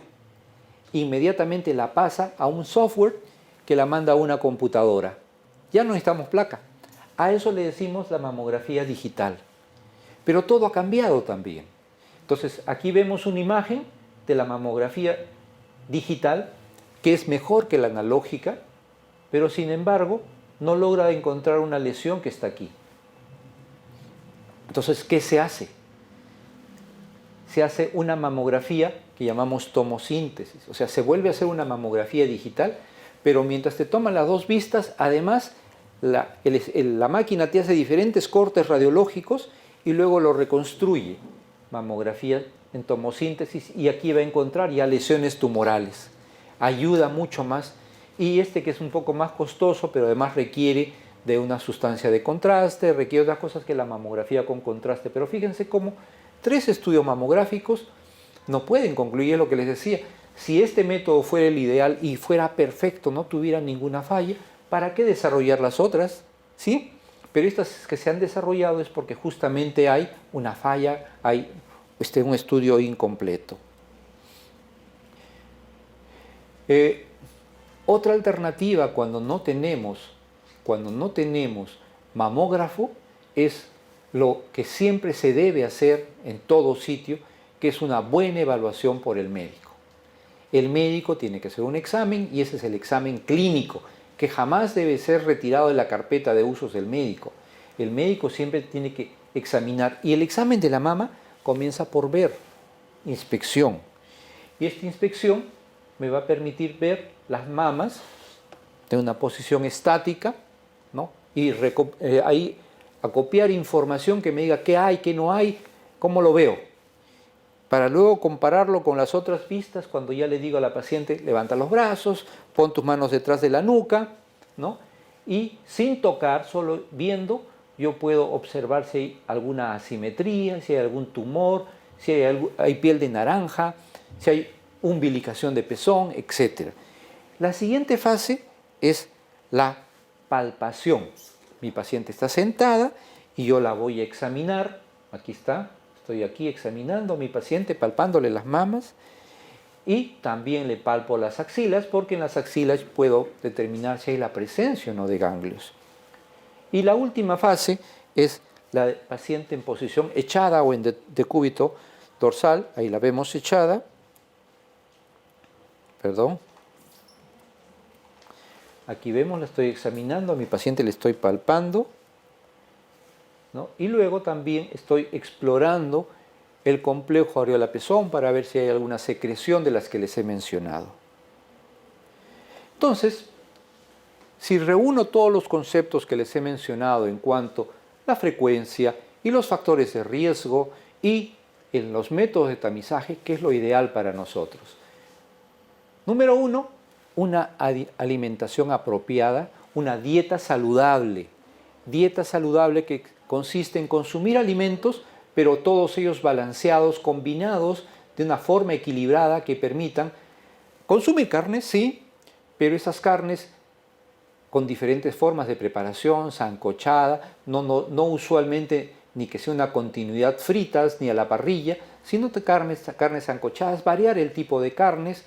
inmediatamente la pasa a un software que la manda a una computadora. Ya no necesitamos placa. A eso le decimos la mamografía digital. Pero todo ha cambiado también. Entonces, aquí vemos una imagen de la mamografía digital, que es mejor que la analógica, pero sin embargo, no logra encontrar una lesión que está aquí. Entonces, ¿qué se hace? Se hace una mamografía que llamamos tomosíntesis. O sea, se vuelve a hacer una mamografía digital, pero mientras te toman las dos vistas, además, la máquina te hace diferentes cortes radiológicos y luego lo reconstruye. Mamografía en tomosíntesis, y aquí va a encontrar ya lesiones tumorales. Ayuda mucho más, y que es un poco más costoso, pero además requiere de una sustancia de contraste, requiere otras cosas que la mamografía con contraste. Pero fíjense cómo 3 estudios mamográficos no pueden concluir lo que les decía. Si este método fuera el ideal y fuera perfecto, no tuviera ninguna falla, ¿para qué desarrollar las otras? ¿Sí? Pero estas que se han desarrollado es porque justamente hay una falla, hay un estudio incompleto. Otra alternativa cuando no tenemos mamógrafo es lo que siempre se debe hacer en todo sitio, que es una buena evaluación por el médico. El médico tiene que hacer un examen, y ese es el examen clínico, que jamás debe ser retirado de la carpeta de usos del médico. El médico siempre tiene que examinar, y el examen de la mama comienza por ver, inspección. Y esta inspección me va a permitir ver las mamas de una posición estática, ¿no? Y ahí acopiar información que me diga qué hay, qué no hay, cómo lo veo, para luego compararlo con las otras vistas cuando ya le digo a la paciente, levanta los brazos, pon tus manos detrás de la nuca, ¿no? Y sin tocar, solo viendo, yo puedo observar si hay alguna asimetría, si hay algún tumor, si hay piel de naranja, si hay umbilicación de pezón, etc. La siguiente fase es la palpación. Mi paciente está sentada y yo la voy a examinar. Aquí está, estoy aquí examinando a mi paciente, palpándole las mamas, y también le palpo las axilas, porque en las axilas puedo determinar si hay la presencia o no de ganglios. Y la última fase es la paciente en posición echada o en decúbito dorsal, ahí la vemos echada, perdón. Aquí vemos, la estoy examinando, a mi paciente le estoy palpando, ¿no? Y luego también estoy explorando el complejo areola-pezón para ver si hay alguna secreción de las que les he mencionado. Entonces, si reúno todos los conceptos que les he mencionado en cuanto a la frecuencia y los factores de riesgo y en los métodos de tamizaje, ¿qué es lo ideal para nosotros? Número 1, una alimentación apropiada, una dieta saludable. Dieta saludable que consiste en consumir alimentos, pero todos ellos balanceados, combinados de una forma equilibrada que permitan consumir carnes, sí, pero esas carnes con diferentes formas de preparación, sancochada, no usualmente ni que sea una continuidad fritas ni a la parrilla, sino carnes sancochadas, variar el tipo de carnes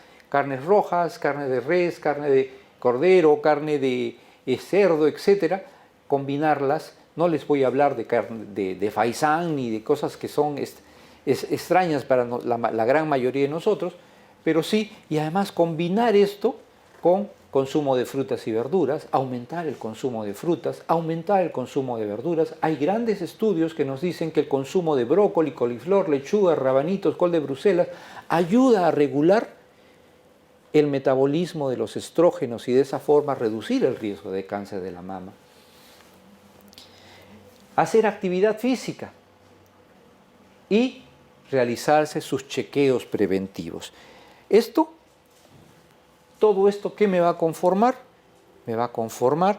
rojas, carne de res, carne de cordero, carne de cerdo, etc. Combinarlas, no les voy a hablar de carne de faisán ni de cosas que son extrañas para la gran mayoría de nosotros, pero sí, y además combinar esto con consumo de frutas y verduras, aumentar el consumo de frutas, aumentar el consumo de verduras. Hay grandes estudios que nos dicen que el consumo de brócoli, coliflor, lechuga, rabanitos, col de Bruselas ayuda a regular el metabolismo de los estrógenos y de esa forma reducir el riesgo de cáncer de la mama. Hacer actividad física y realizarse sus chequeos preventivos. Todo esto, ¿qué me va a conformar? Me va a conformar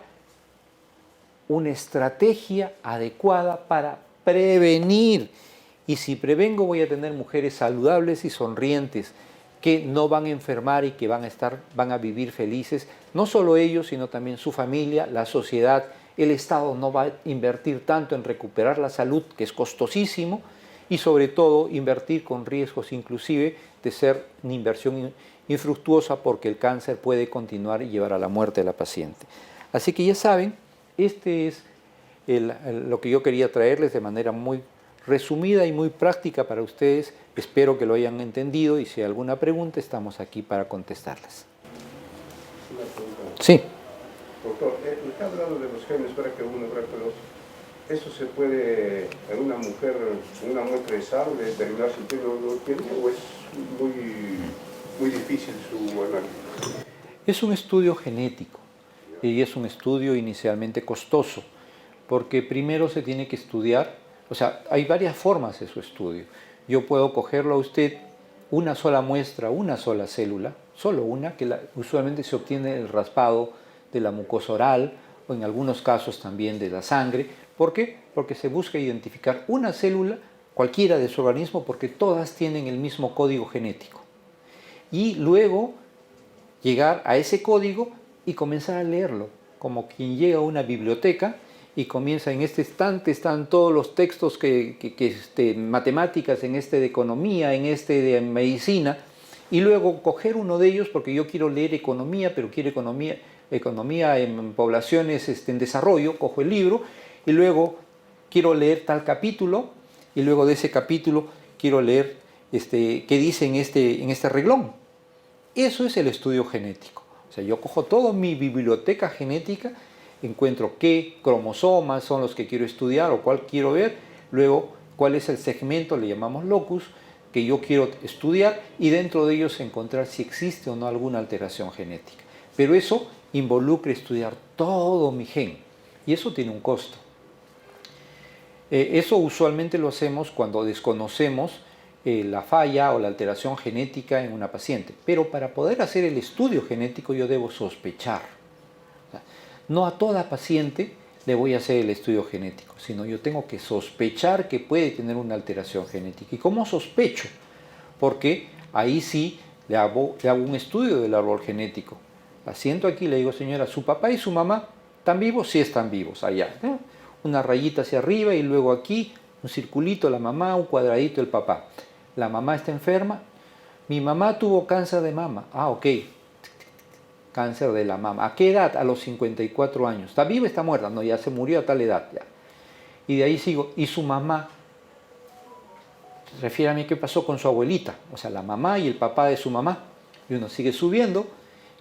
una estrategia adecuada para prevenir. Y si prevengo, voy a tener mujeres saludables y sonrientes, que no van a enfermar y que van a vivir felices, no solo ellos, sino también su familia, la sociedad. El Estado no va a invertir tanto en recuperar la salud, que es costosísimo, y sobre todo invertir con riesgos inclusive de ser una inversión infructuosa, porque el cáncer puede continuar y llevar a la muerte de la paciente. Así que ya saben, este es lo que yo quería traerles de manera muy resumida y muy práctica para ustedes. Espero que lo hayan entendido y si hay alguna pregunta estamos aquí para contestarlas. Una pregunta. Sí. Doctor, está hablando de los genes BRCA1 y BRCA2. ¿Eso se puede en una mujer, una muestra de sangre, determinar si tiene o no tiene, o es muy difícil su análisis? Es un estudio genético y es un estudio inicialmente costoso, porque primero se tiene que estudiar, o sea, hay varias formas de su estudio. Yo puedo cogerlo a usted una sola muestra, una sola célula, solo una, que usualmente se obtiene el raspado de la mucosa oral o en algunos casos también de la sangre. ¿Por qué? Porque se busca identificar una célula, cualquiera de su organismo, porque todas tienen el mismo código genético. Y luego llegar a ese código y comenzar a leerlo, como quien llega a una biblioteca y comienza: en este estante están todos los textos matemáticas, en este de economía, en este de medicina, y luego coger uno de ellos, porque yo quiero leer economía, pero quiero economía en poblaciones en desarrollo, cojo el libro, y luego quiero leer tal capítulo, y luego de ese capítulo quiero leer qué dice en este reglón. Eso es el estudio genético. O sea, yo cojo toda mi biblioteca genética, encuentro qué cromosomas son los que quiero estudiar o cuál quiero ver, luego cuál es el segmento, le llamamos locus, que yo quiero estudiar, y dentro de ellos encontrar si existe o no alguna alteración genética. Pero eso involucra estudiar todo mi gen, y eso tiene un costo. Eso usualmente lo hacemos cuando desconocemos la falla o la alteración genética en una paciente. Pero para poder hacer el estudio genético yo debo sospechar. O sea, no a toda paciente le voy a hacer el estudio genético, sino yo tengo que sospechar que puede tener una alteración genética. ¿Y cómo sospecho? Porque ahí sí le hago un estudio del árbol genético. La siento aquí y le digo: señora, ¿su papá y su mamá están vivos? Sí, están vivos, allá. Una rayita hacia arriba y luego aquí un circulito la mamá, un cuadradito el papá. La mamá está enferma. Mi mamá tuvo cáncer de mama. Ah, ok. Cáncer de la mama. ¿A qué edad? A los 54 años. ¿Está viva? ¿Está muerta? No, ya se murió a tal edad. Ya. y de ahí sigo, y su mamá, refiérame qué pasó con su abuelita, o sea, la mamá y el papá de su mamá, y uno sigue subiendo,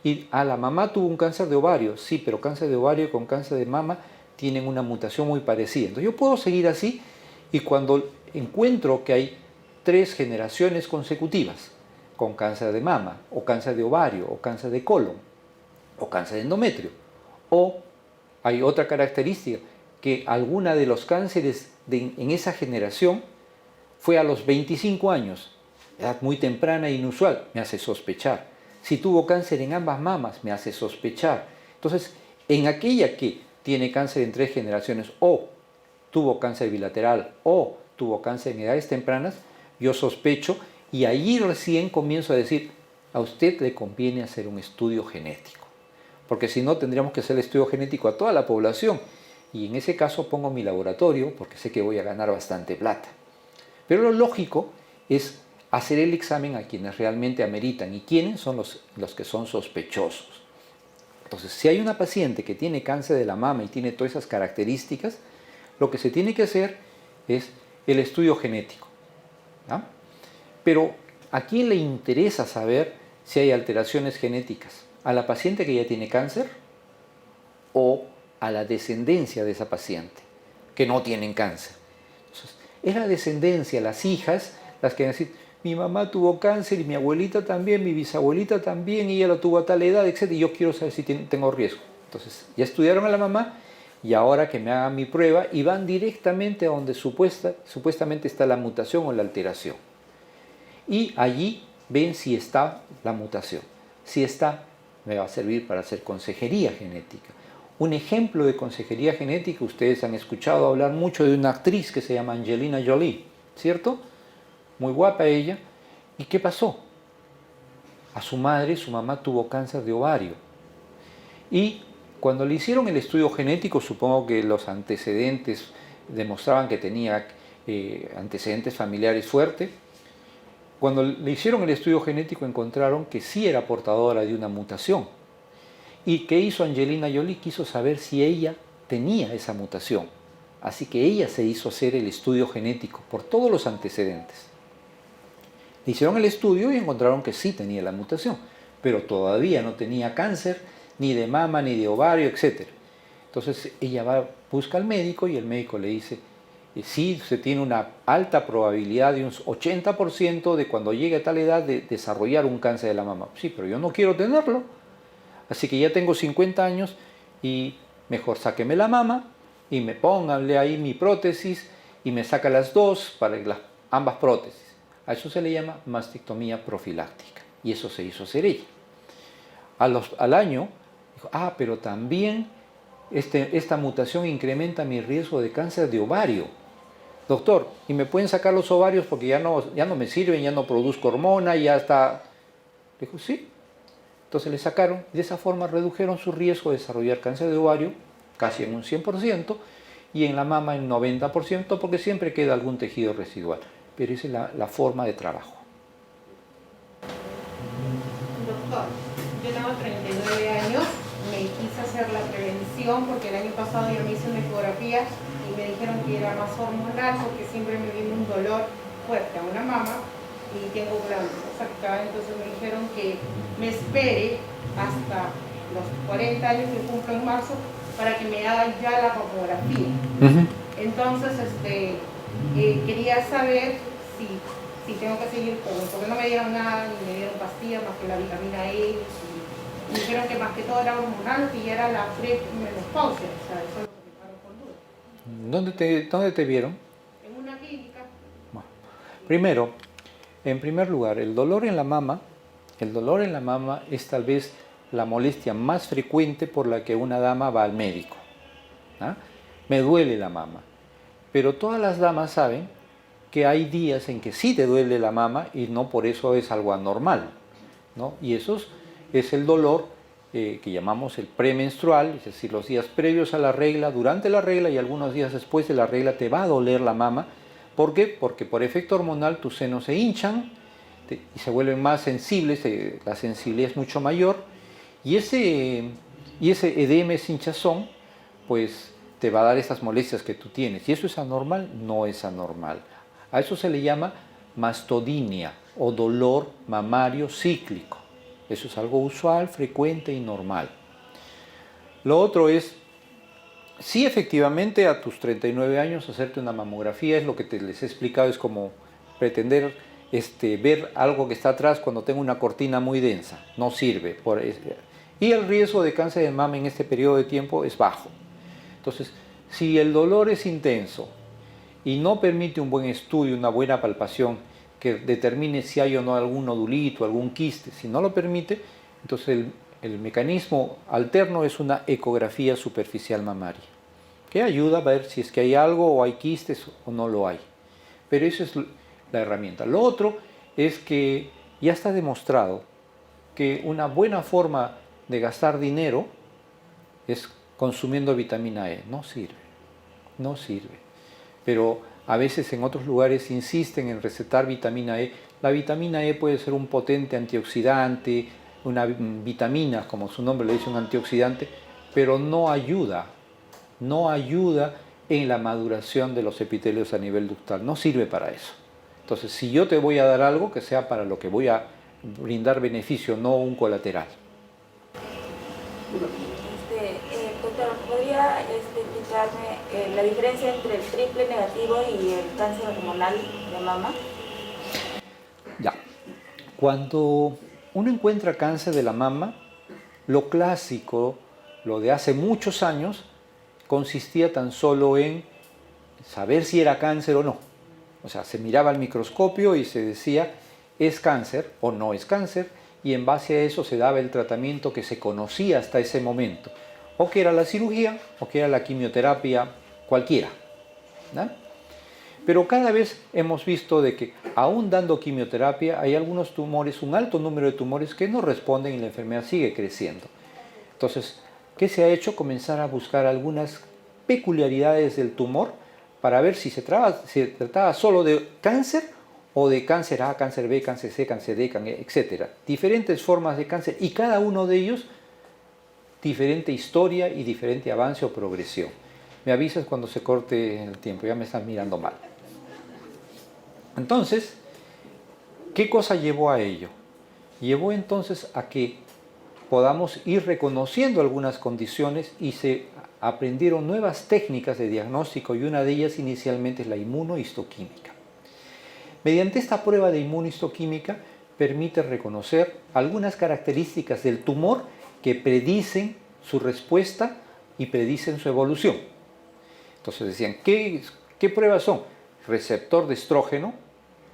y la mamá tuvo un cáncer de ovario, sí, pero cáncer de ovario con cáncer de mama tienen una mutación muy parecida. Entonces yo puedo seguir así, y cuando encuentro que hay 3 generaciones consecutivas con cáncer de mama, o cáncer de ovario, o cáncer de colon, o cáncer de endometrio, o hay otra característica, que alguna de los cánceres en esa generación fue a los 25 años, edad muy temprana e inusual, me hace sospechar. Si tuvo cáncer en ambas mamas, me hace sospechar. Entonces, en aquella que tiene cáncer en 3 generaciones, o tuvo cáncer bilateral, o tuvo cáncer en edades tempranas, yo sospecho, y allí recién comienzo a decir, a usted le conviene hacer un estudio genético. Porque si no, tendríamos que hacer el estudio genético a toda la población. Y en ese caso pongo mi laboratorio, porque sé que voy a ganar bastante plata. Pero lo lógico es hacer el examen a quienes realmente ameritan. ¿Y quiénes son los que son sospechosos? Entonces, si hay una paciente que tiene cáncer de la mama y tiene todas esas características, lo que se tiene que hacer es el estudio genético, ¿no? Pero ¿a quién le interesa saber si hay alteraciones genéticas? ¿A la paciente que ya tiene cáncer o a la descendencia de esa paciente que no tienen cáncer? Entonces, es la descendencia, las hijas, las que van a decir, mi mamá tuvo cáncer y mi abuelita también, mi bisabuelita también, y ella lo tuvo a tal edad, etc. Y yo quiero saber si tengo riesgo. Entonces, ya estudiaron a la mamá y ahora que me hagan mi prueba y van directamente a donde supuestamente está la mutación o la alteración. Y allí ven si está la mutación. Si está, me va a servir para hacer consejería genética. Un ejemplo de consejería genética, ustedes han escuchado hablar mucho de una actriz que se llama Angelina Jolie, ¿cierto? Muy guapa ella. ¿Y qué pasó? A su mamá tuvo cáncer de ovario. Y cuando le hicieron el estudio genético, supongo que los antecedentes demostraban que tenía antecedentes familiares fuertes. Cuando le hicieron el estudio genético encontraron que sí era portadora de una mutación. ¿Y qué hizo Angelina Jolie? Quiso saber si ella tenía esa mutación. Así que ella se hizo hacer el estudio genético por todos los antecedentes. Le hicieron el estudio y encontraron que sí tenía la mutación, pero todavía no tenía cáncer, ni de mama, ni de ovario, etc. Entonces ella busca al médico y el médico le dice, sí, se tiene una alta probabilidad de un 80% de cuando llegue a tal edad de desarrollar un cáncer de la mama. Sí, pero yo no quiero tenerlo. Así que ya tengo 50 años y mejor sáqueme la mama y me pónganle ahí mi prótesis y me saca las dos para ambas prótesis. A eso se le llama mastectomía profiláctica y eso se hizo hacer ella. Al año, dijo, pero también esta mutación incrementa mi riesgo de cáncer de ovario. Doctor, ¿y me pueden sacar los ovarios porque ya no me sirven, ya no produzco hormona, ya está? Dijo, sí. Entonces le sacaron y de esa forma redujeron su riesgo de desarrollar cáncer de ovario casi en un 100% y en la mama en 90% porque siempre queda algún tejido residual. Pero esa es la forma de trabajo. Doctor, yo tengo 39 años, me quise hacer la prevención porque el año pasado yo me hice una ecografía y me dijeron que era más hormonal porque siempre me vino un dolor fuerte a una mama y tengo glándulas acá, entonces me dijeron que me espere hasta los 40 años que cumplo en marzo para que me hagan ya la mamografía. Entonces, quería saber si tengo que seguir con eso, porque no me dieron nada, ni me dieron pastillas más que la vitamina E, y me dijeron que más que todo era hormonal y era la premenopausia, o sea, eso es lo que me paro con duda. ¿Dónde te vieron? En una clínica. Bueno, primero, en primer lugar, el dolor en la mama es tal vez la molestia más frecuente por la que una dama va al médico. ¿Ah? Me duele la mama. Pero todas las damas saben que hay días en que sí te duele la mama y no por eso es algo anormal, ¿no? Y eso es el dolor que llamamos el premenstrual, es decir, los días previos a la regla, durante la regla y algunos días después de la regla te va a doler la mama. ¿Por qué? Porque por efecto hormonal tus senos se hinchan y se vuelven más sensibles, la sensibilidad es mucho mayor y ese edema, ese hinchazón, pues te te va a dar estas molestias que tú tienes. ¿Y eso es anormal? No es anormal. A eso se le llama mastodinia o dolor mamario cíclico. Eso es algo usual, frecuente y normal. Lo otro es, sí, efectivamente, a tus 39 años hacerte una mamografía es lo que les he explicado, es como pretender ver algo que está atrás cuando tengo una cortina muy densa. No sirve. Y el riesgo de cáncer de mama en este periodo de tiempo es bajo. Entonces, si el dolor es intenso y no permite un buen estudio, una buena palpación que determine si hay o no algún nodulito, algún quiste, si no lo permite, entonces el mecanismo alterno es una ecografía superficial mamaria, que ayuda a ver si es que hay algo o hay quistes o no lo hay. Pero esa es la herramienta. Lo otro es que ya está demostrado que una buena forma de gastar dinero es consumiendo vitamina E. No sirve, no sirve. Pero a veces en otros lugares insisten en recetar vitamina E. La vitamina E puede ser un potente antioxidante, una vitamina, como su nombre le dice, un antioxidante, pero no ayuda en la maduración de los epitelios a nivel ductal. No sirve para eso. Entonces, si yo te voy a dar algo, que sea para lo que voy a brindar beneficio, no un colateral. Doctor, ¿podría explicarme la diferencia entre el triple negativo y el cáncer hormonal de mama? Ya. Cuando uno encuentra cáncer de la mama, lo clásico, lo de hace muchos años, consistía tan solo en saber si era cáncer o no. O sea, se miraba al microscopio y se decía, ¿es cáncer o no es cáncer? Y en base a eso se daba el tratamiento que se conocía hasta ese momento. O que era la cirugía, o que era la quimioterapia, cualquiera, ¿no? Pero cada vez hemos visto de que, aún dando quimioterapia, hay algunos tumores, un alto número de tumores que no responden y la enfermedad sigue creciendo. Entonces, ¿qué se ha hecho? Comenzar a buscar algunas peculiaridades del tumor para ver si se trataba solo de cáncer o de cáncer A, cáncer B, cáncer C, cáncer D, etc. Diferentes formas de cáncer y cada uno de ellos diferente historia y diferente avance o progresión. Me avisas cuando se corte el tiempo, ya me estás mirando mal. Entonces, ¿qué cosa llevó a ello? Llevó entonces a que podamos ir reconociendo algunas condiciones y se aprendieron nuevas técnicas de diagnóstico y una de ellas inicialmente es la inmunohistoquímica. Mediante esta prueba de inmunohistoquímica permite reconocer algunas características del tumor que predicen su respuesta y predicen su evolución. Entonces decían, ¿qué pruebas son? Receptor de estrógeno,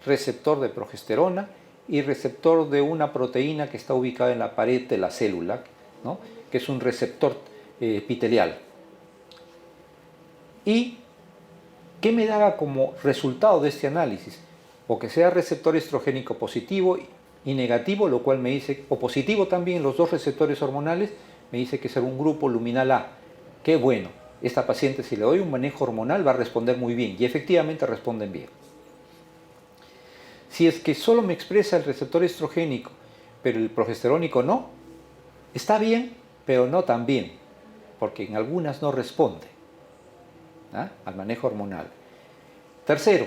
receptor de progesterona y receptor de una proteína que está ubicada en la pared de la célula, ¿no? Que es un receptor epitelial. ¿Y qué me daba como resultado de este análisis? O que sea receptor estrogénico positivo y negativo, lo cual me dice, o positivo también, los dos receptores hormonales, me dice que es un grupo luminal A. Qué bueno, esta paciente si le doy un manejo hormonal va a responder muy bien, y efectivamente responden bien. Si es que solo me expresa el receptor estrogénico, pero el progesterónico no, está bien, pero no tan bien, porque en algunas no responde al manejo hormonal. Tercero,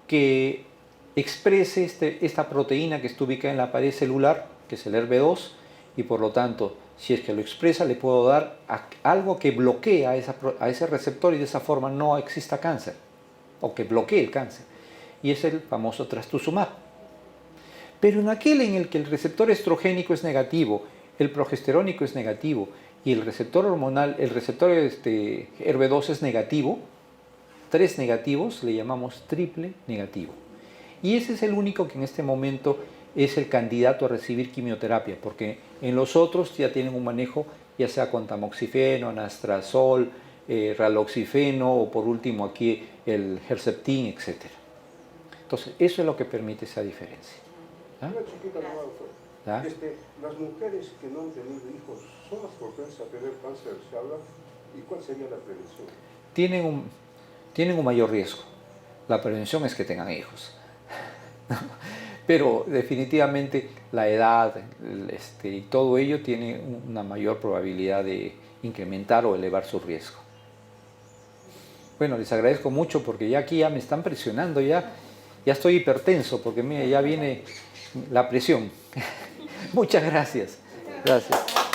que exprese esta proteína que está ubicada en la pared celular, que es el HERB2, y por lo tanto, si es que lo expresa, le puedo dar algo que bloquee a ese receptor y de esa forma no exista cáncer, o que bloquee el cáncer. Y es el famoso trastuzumab. Pero en aquel en el que el receptor estrogénico es negativo, el progesterónico es negativo y el receptor hormonal, el receptor HERB2 es negativo, 3 negativos, le llamamos triple negativo. Y ese es el único que en este momento es el candidato a recibir quimioterapia, porque en los otros ya tienen un manejo, ya sea con tamoxifeno, anastrozol, raloxifeno o por último aquí el Herceptin, etc. Entonces, eso es lo que permite esa diferencia. Una chiquita nomás, doctor. Las mujeres que no han tenido hijos, ¿son más propensas a tener cáncer? ¿Se habla? ¿Y cuál sería la prevención? Tienen un mayor riesgo. La prevención es que tengan hijos. Pero definitivamente la edad y todo ello tiene una mayor probabilidad de incrementar o elevar su riesgo. Bueno, les agradezco mucho porque ya aquí ya me están presionando, ya estoy hipertenso porque mire, ya viene la presión. Muchas gracias. Gracias.